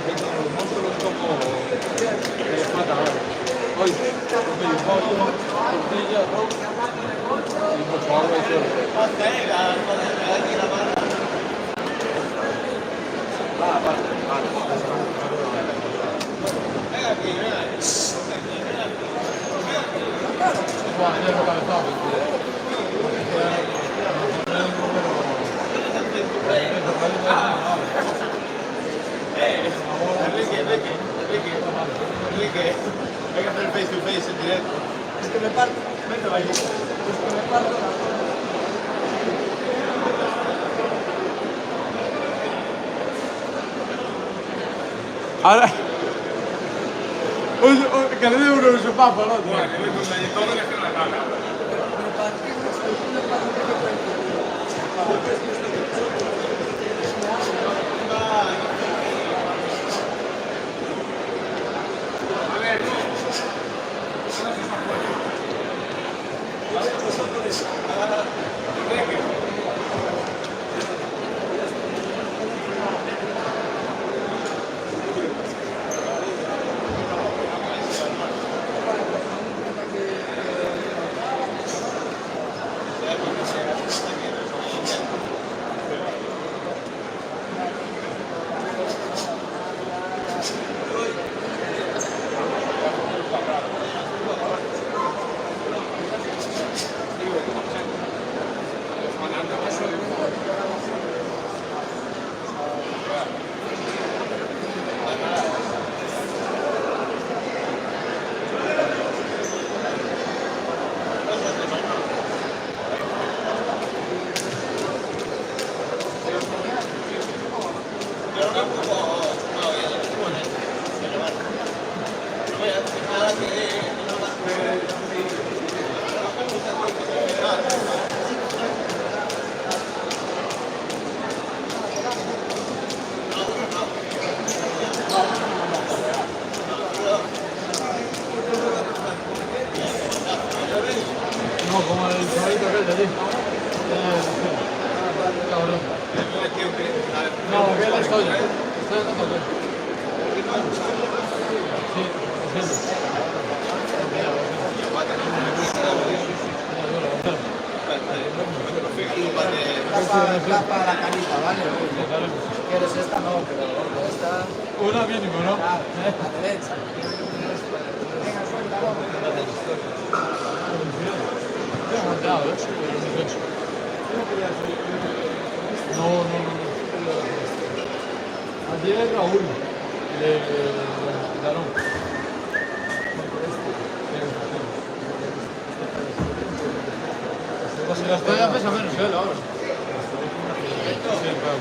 pintan los monstruos como que les falta ahora. Hoy, medio pollo, tortilla, arroz y mucho agua y todo. Bueno, ya lo calentamos. Enrique, hay que hacer face to face en directo. Es que me parto. Vente, vaya. Es que me parto. Ahora. Que le dé uno de su papa, ¿no? Bueno, le meto un galletón y le hace una caga. No, como el chavito aquel de allí. Cabrón. No, que él estoy. Estoy andando aquí. Sí, siempre. Tapa la canita, ¿vale? ¿Quieres esta? No, pero esta... Una mínimo, ¿no? A la derecha. Venga, suéltalo. Estoy aguantado, ¿eh? No. Ayer Raúl le quitaron. Pues si las toallas pesa menos él ahora. Sí, claro.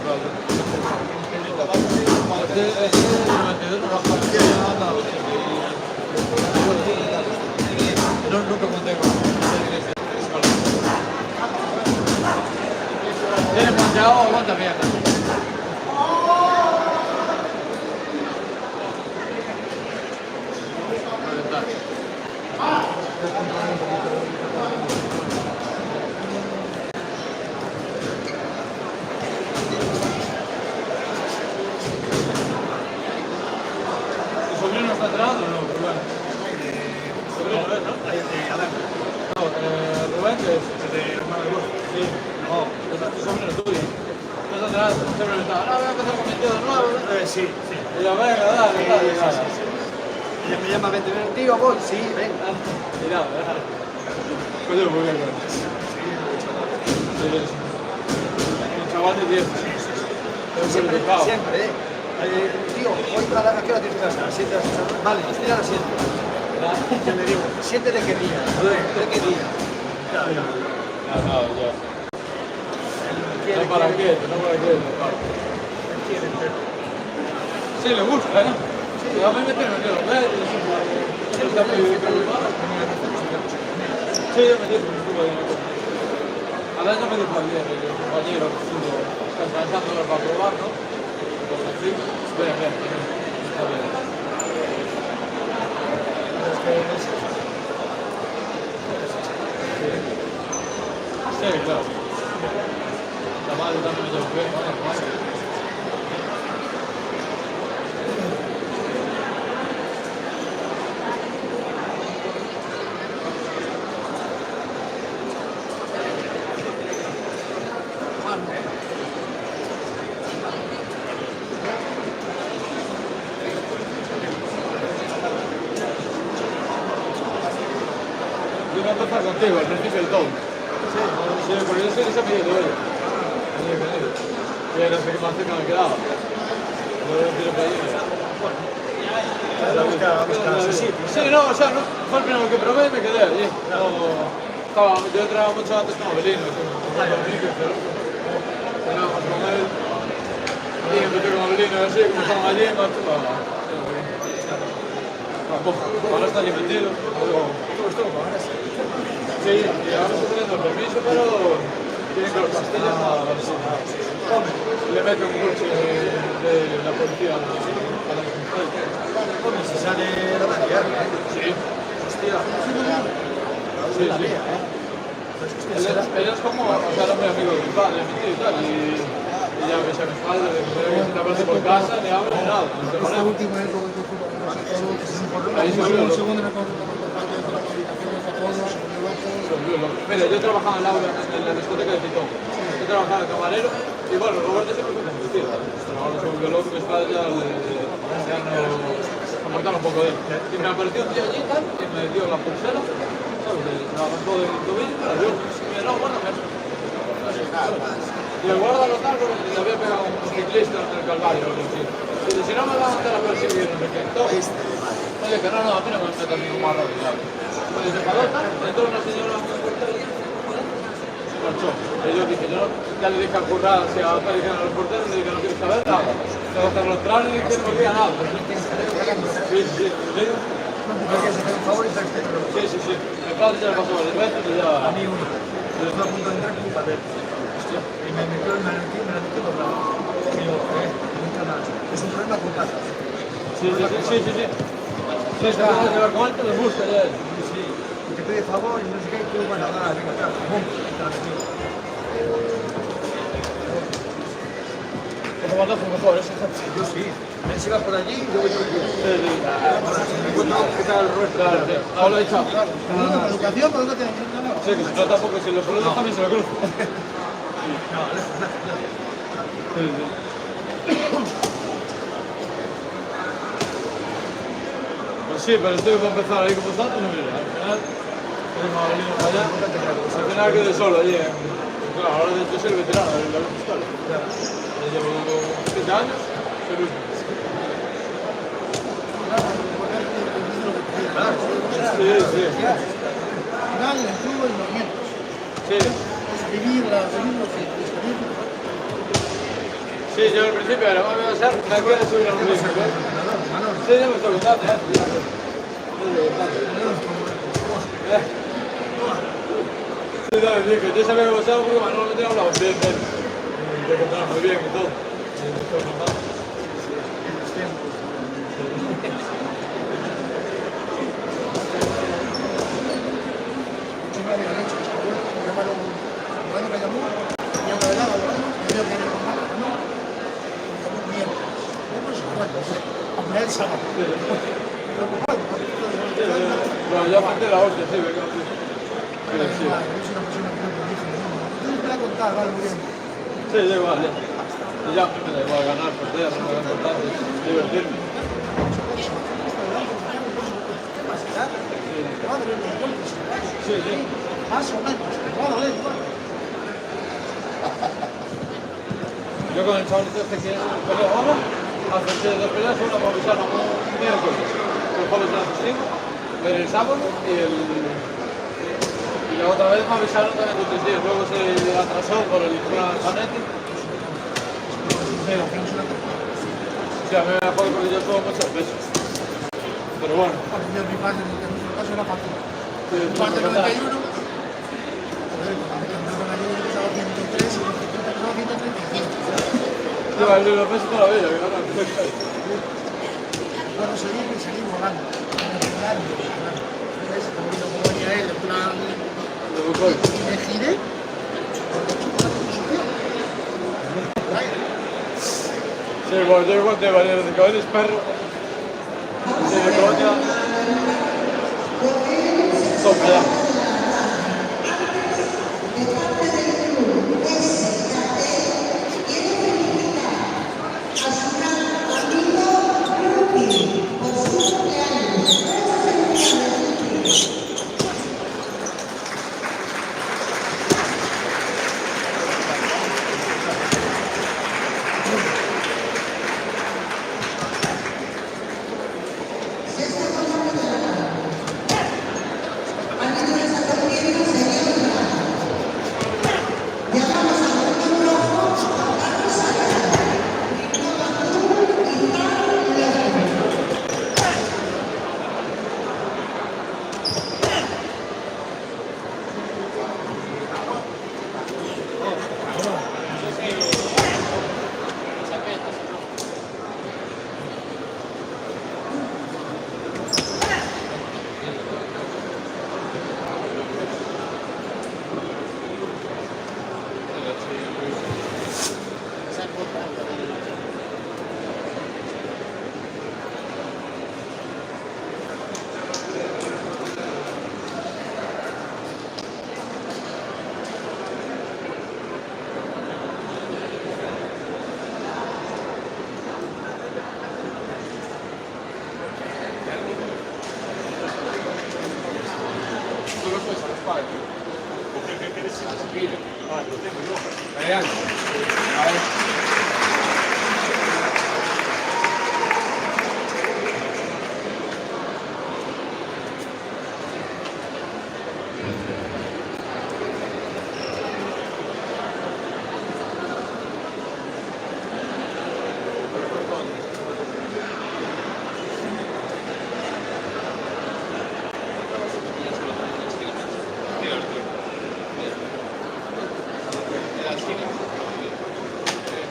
No, nunca conté con ¿tienes planteado o aguanta bien? ¿Tu sobrino está atrás o no, Rubén? Sobrino, ¿no? No, Rubén es de hermano de vos. Sí. No, es tu sobrino tuyo. Estás atrás, siempre está. Ahora voy a empezar con mi tío de nuevo. Sí. Y yo, venga, dale. Ella me llama 20 minutos, tío, voy, sí, ven. Cuidado, coño, muy bien, un chaval de 10. Siempre. Tío, hoy para la hora tienes que estar. Siéntate, vale, estira el asiento. Yo le digo, siéntete qué día, de qué día. No para qué. Sí, le gusta, ¿eh? A mí me tiene que ver. Sí, yo me dijo que estuvo ahí. Ahora ya me dijo ayer el compañero que estuvo descansándolo para probar, ¿no? Pues así, espera, está bien. Sí, claro. La madre también me llevó bien, ¿no? iba a empezar contigo, al principio del todo. Sí, porque yo soy de ese medio de hoy. Y era que más cerca me quedaba. Luego lo tiro para allí. Sí, no, o sea, no, fue el primero que probé y me quedé allí. No, yo entraba mucho antes con Abelino, teníamos con él. Y empecé con Abelino y así, como estaban allí, macho, ahora está allí metido. Sí, y ahora está teniendo el permiso, pero tienen que los pastillas le meten un coche de la policía a la Si sale la magia. Sí. Hostia. Sí, sí. Ella es como, o sea, era muy amigo de mi padre, mi tío y tal, y ya me echa mis padres, que te aparece por casa, ni habla ni nada. Esta última época que fue Ahí se volvió loco. segundo me comunicaciones a todos, Se volvió loco. Mira, yo trabajaba en Laura, en la discoteca de Titón. Yo trabajaba de camarero, y bueno, Roberto siempre fue conducido. Pero ahora se volvió loco, mis padres ya no apartaron un poco de él. Y me apareció un día allí y tal, y me dio la pulsera, ¿sabes? Me levantó del tobillo, me la dio, y me no, guárdame eso. Y el guarda lo tal, porque le había pegado a un ciclista en el Calvario, o algo así. Y dice, si no me van a estar a perseguir, no sé qué. Entonces, oye, que no, a mí no me metas ningún marro ni nada. Me dice, ¿para dónde? Entró una señora en la puerta y se marchó. Y yo dije, yo ya le dije a currar, si aparecían a los porteros, le dije, no quiero saber nada. Tengo que hacerlo entrar y que no me diga nada. Sí, sí, sí. Sí, sí, sí. Mi padre ya le pasó varias veces y ya... A mí uno. Yo estaba a punto de entrar con un papel. Hostia. Y me metió el maletín doblado. Y digo, no entra nada. Es un problema con tazas. Sí, sí, sí, sí, sí, sí. Sí, está con él, te les gusta ya. Sí. Porque pide favor y no sé qué. Y tú, bueno, nada, venga, claro. ¡Bum! Te la metí. Como mandazo mejor, eso es. Yo sí. Él se va por allí y yo voy por aquí. ¿Qué tal, Roberto? Claro, sí. Ahora lo he echado. la educación, pero no tiene nada. Sí, que se trata poco, si los saludos también se lo cruzo. Sí, sí. Pues sí, pero estoy para empezar ahí como tanto, no mira, al final tenemos a venir para allá, al final quedé solo allí. Claro, ahora de hecho soy el veterano de la pistola. Ya llevo 7 años, soy el último. Sí, sí. Al final, el fútbol y los nietos. Sí. Vivir la experiencia. Sí, yo al principio era, voy a ser, me quiero subir a un ritmo. Sí, ya me estoy contando, Sí, no, es que yo sabía que vos porque normalmente hablamos bien, de que estaba muy bien y todo. Bueno, ya falté la hostia, sí, venga. Sí, sí, da igual, ya. Y ya, me da igual ganar, perder, no me da importante, divertirme. Sí, sí. Más o menos, Yo con el chavalito este que peleo ahora, hace 2 peleas, una me avisaron un miércoles, el jueves era festivo, pero el sábado y la otra vez me avisaron también de 3 días, luego se atrasó por el plan Zanetti. Sí, a mí me acuerdo porque yo tuve muchas veces. Pero bueno. Mi padre, en nuestro caso, era fácil. Sí, Mi padre 91, los meses toda la vida, que ahora bueno, seguí volando. ¿Ves? Como venía él, en plan... Y me giré. Sí, bueno, yo conté varias veces que eres perro. Sí, de coña. Toma ya.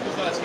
Justo a la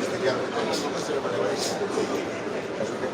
Este que habla con los demás se lo manejáis. ¿Eso qué?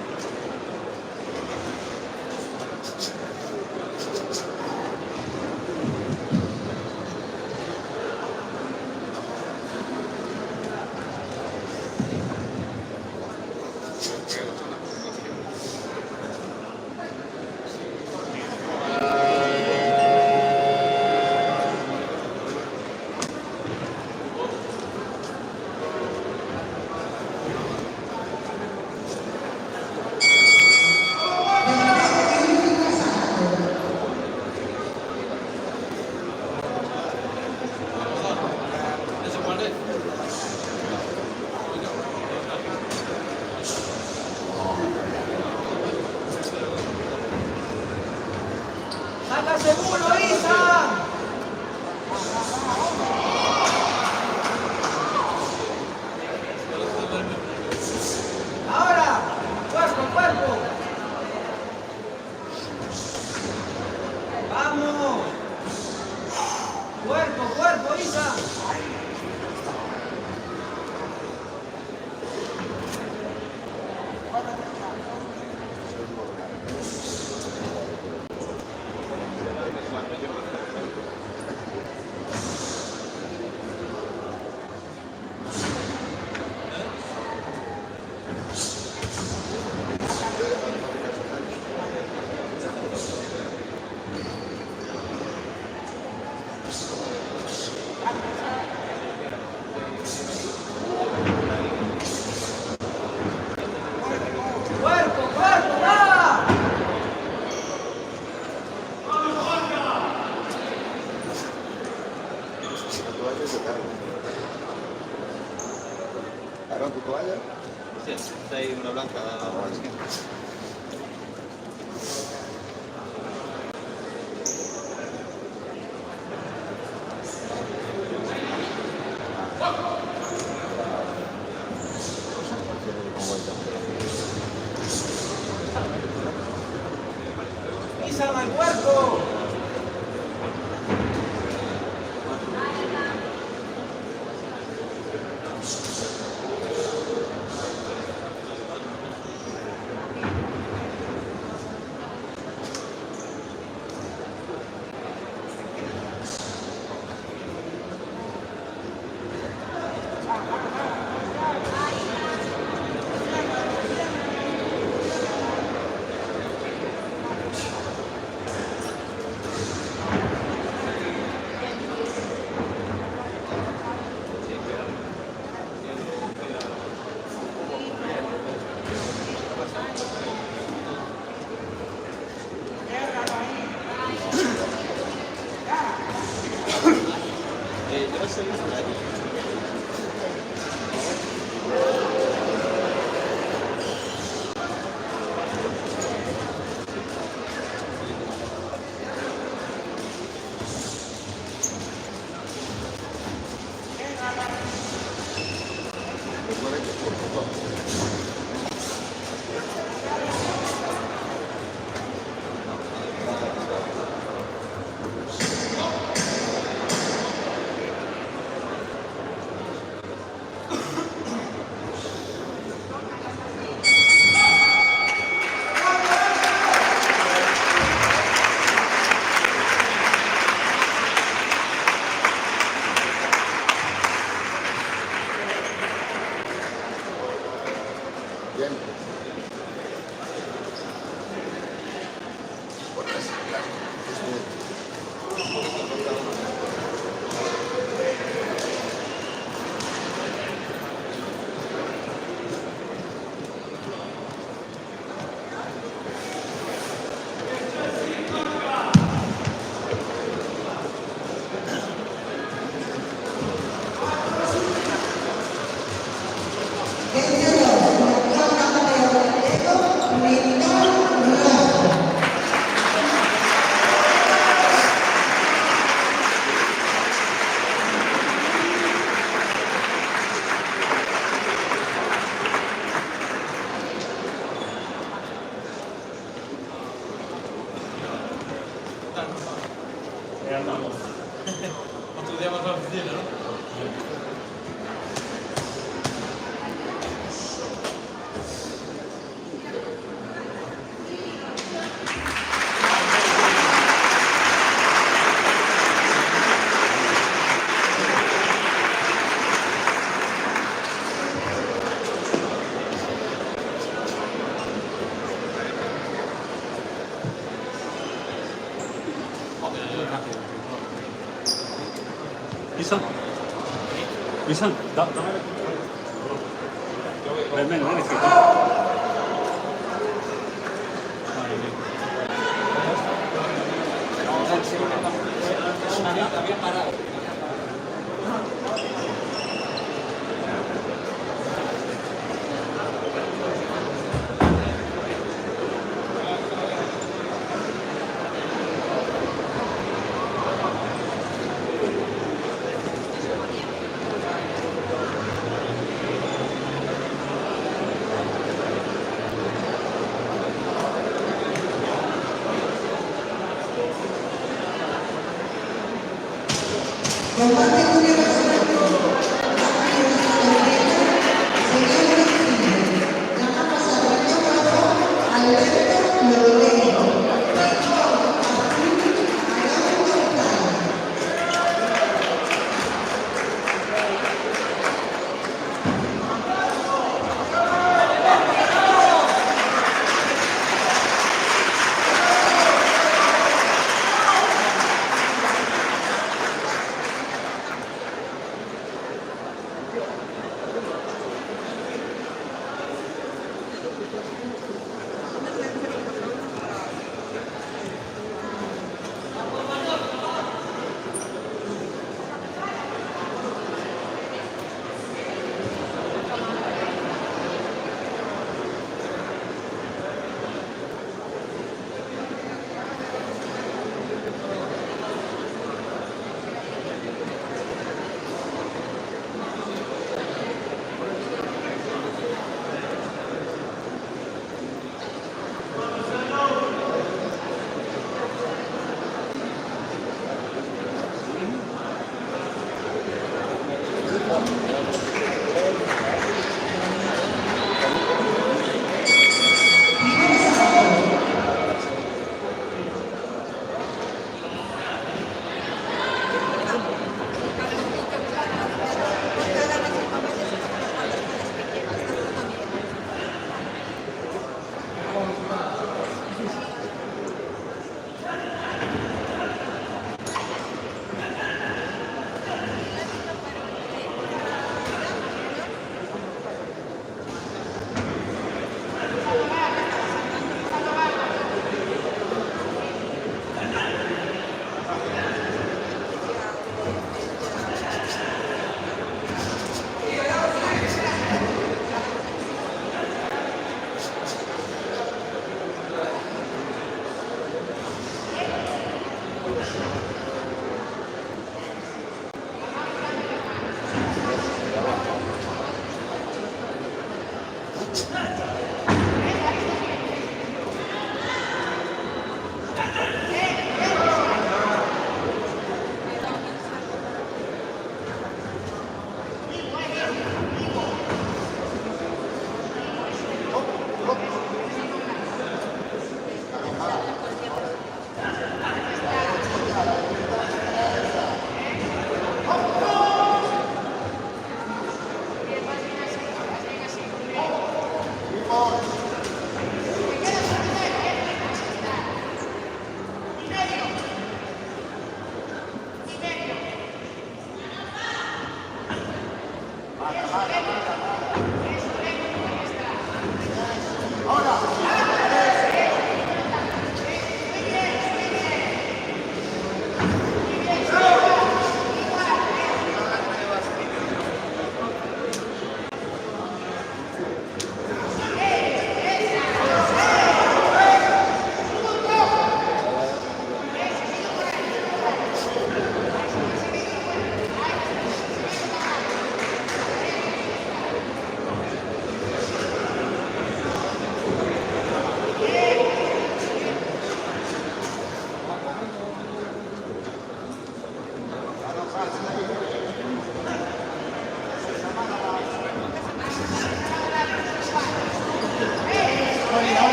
¿Ese cuál es? ¡Saca seguro, Isa! Ahora, cuerpo, cuerpo. Vamos. Cuerpo, cuerpo, Isa. Cuerpo, cuerpo, va. La toalla es de carne. Aaron, ¿tu toalla? Sí, está ahí una blanca a la esquina. Isa, no hay cuerpo. Yo soy Bien. Otro día más a la oficina, ¿no? Isan, dame la control. Ven, es que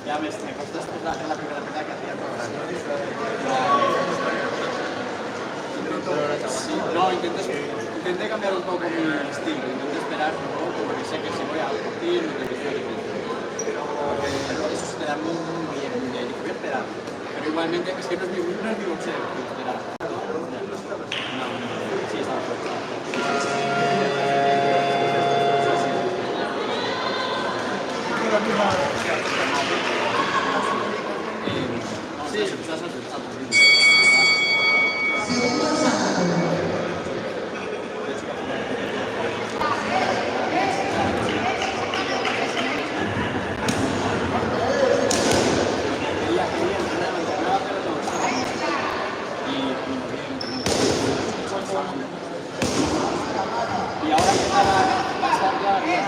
Ya me costó la primera mitad que hacía no, intenté cambiar un poco mi estilo, intenté esperar un poco porque sé que si voy a competir me tengo porque eso se te da muy bien, y voy a esperar. Pero igualmente es que no es mi boxeo, esperar. Sí, estaba fuerte. Sí, estás y ahora que va a estar ya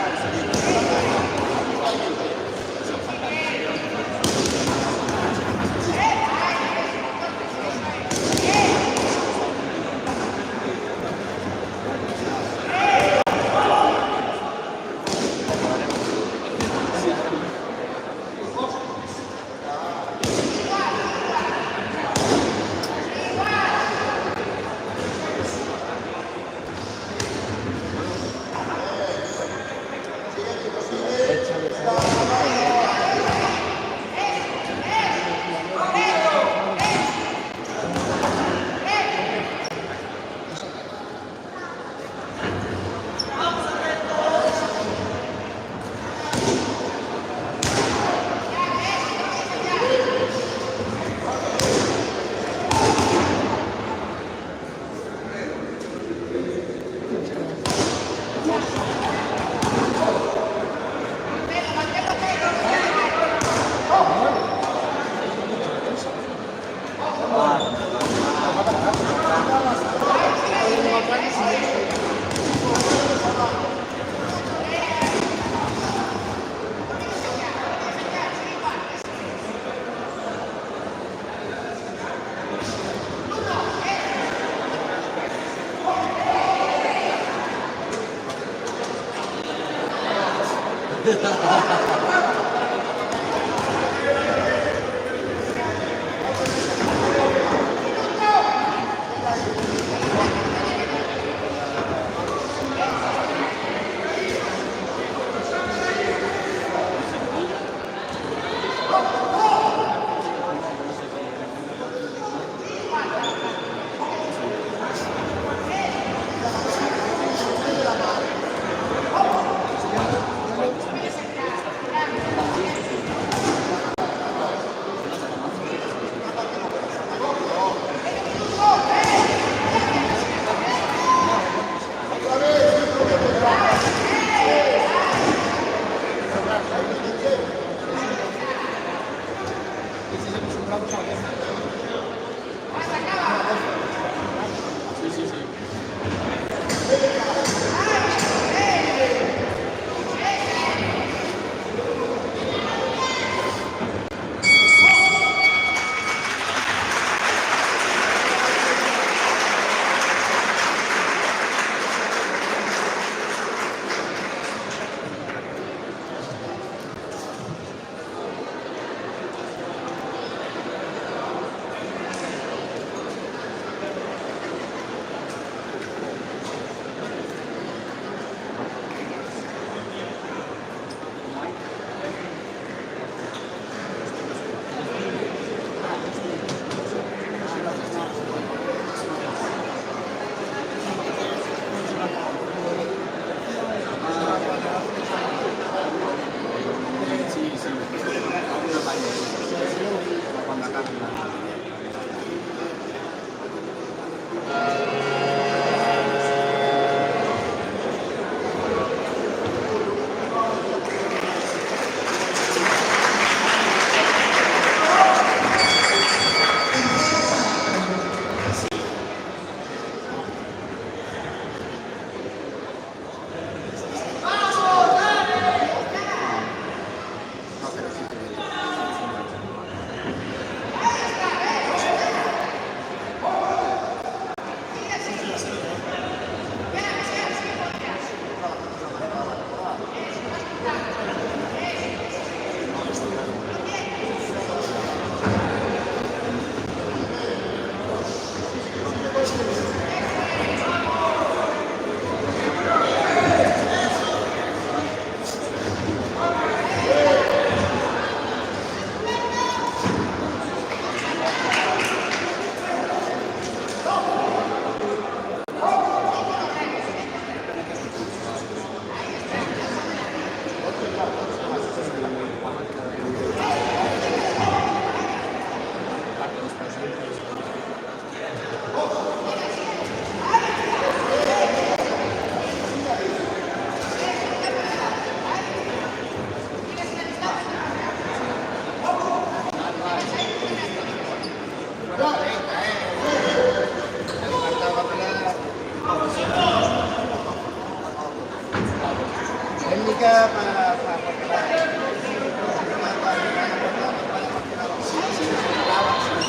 Técnica para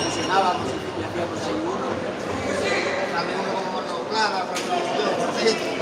Funcionábamos y hacíamos ahí uno. también como monoclava, perfecto.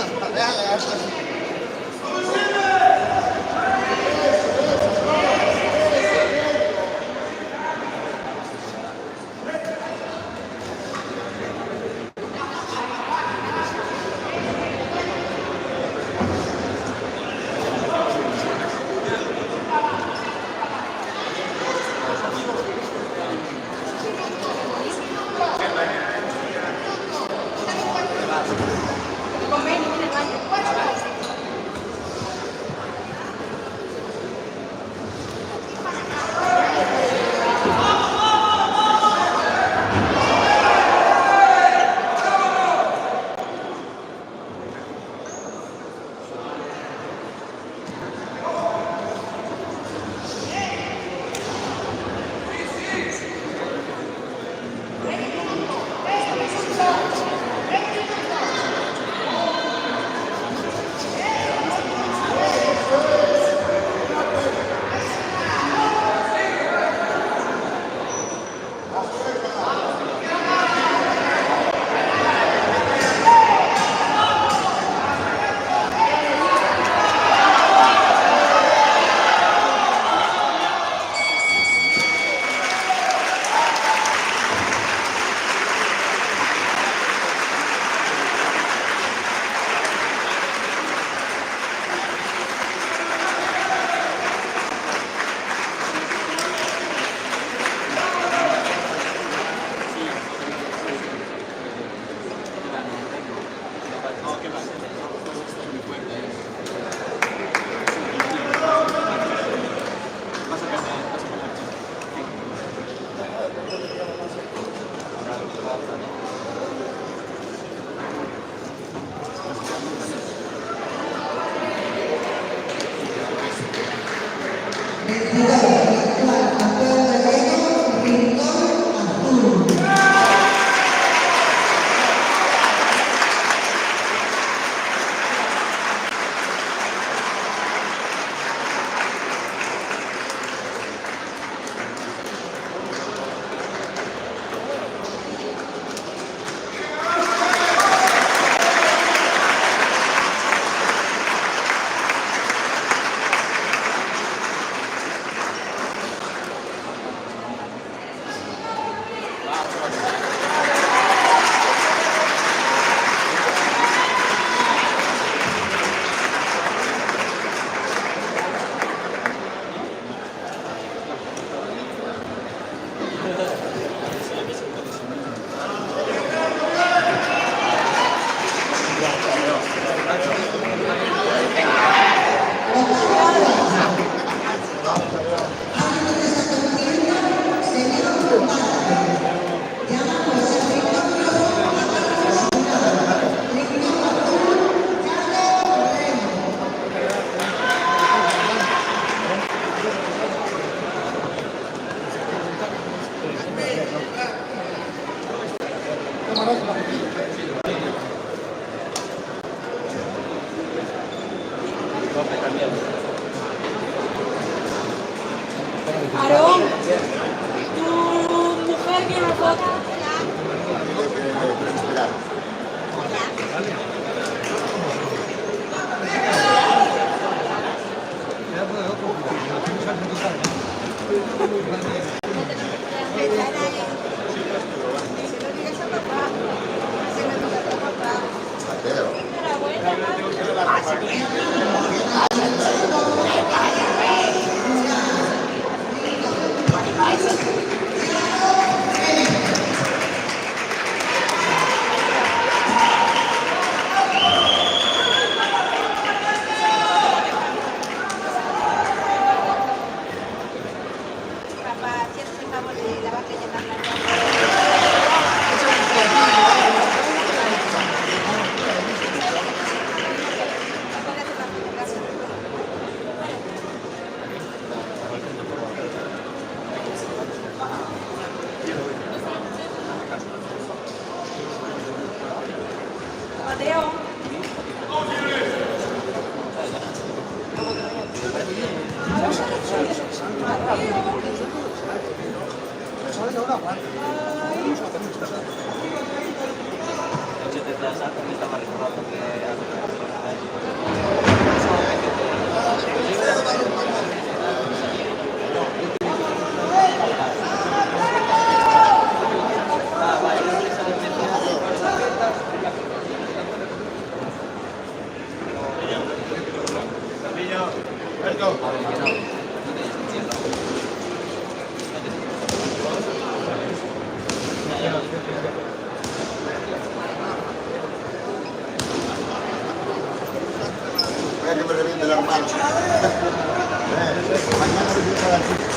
Aarón, tu mujer tiene foto. Esperar. Mateo. Voy a que me reviente la hermana. Mañana me voy a la chica.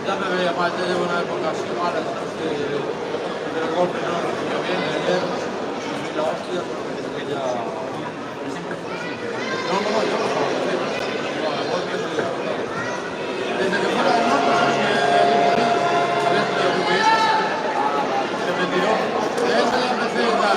Ya me veía parte de una época así mala, del golpe no lo recibió bien, el hierro, y la hostia, porque ya... No, yo no soy, desde que fuera del norte, había estudiado muy bien, se me tiró, de eso ya empecé a dar,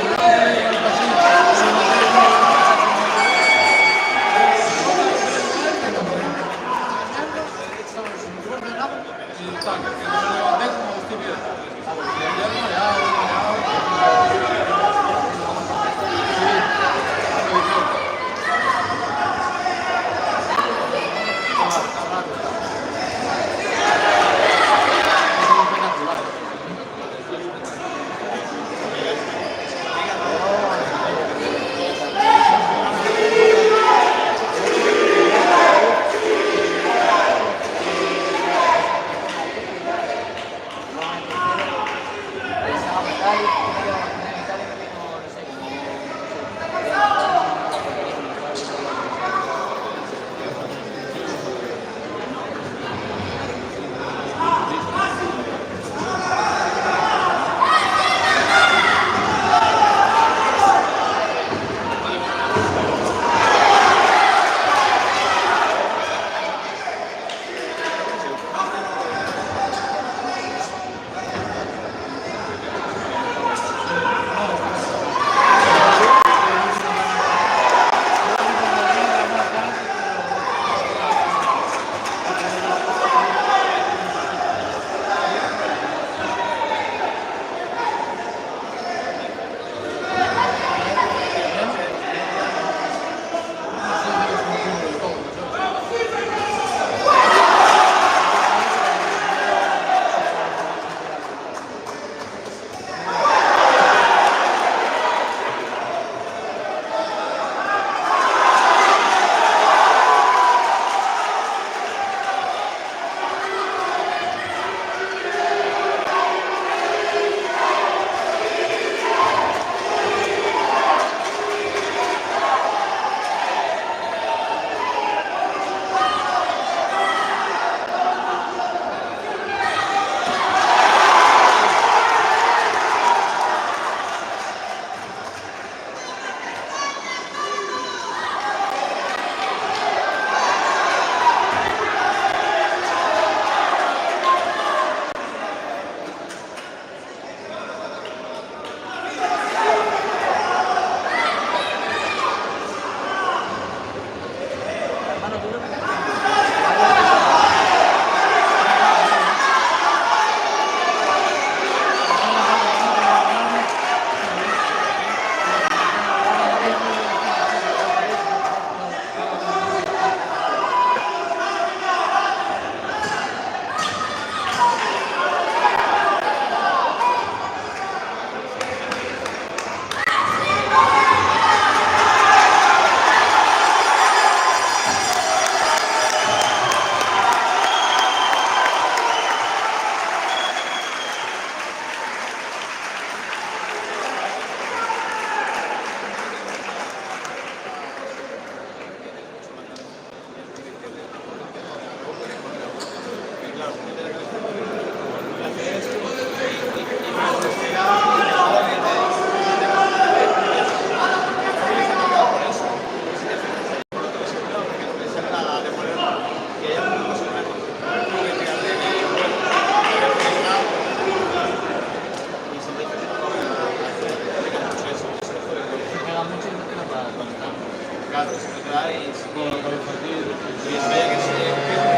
y Con los calefactores. Y espera que se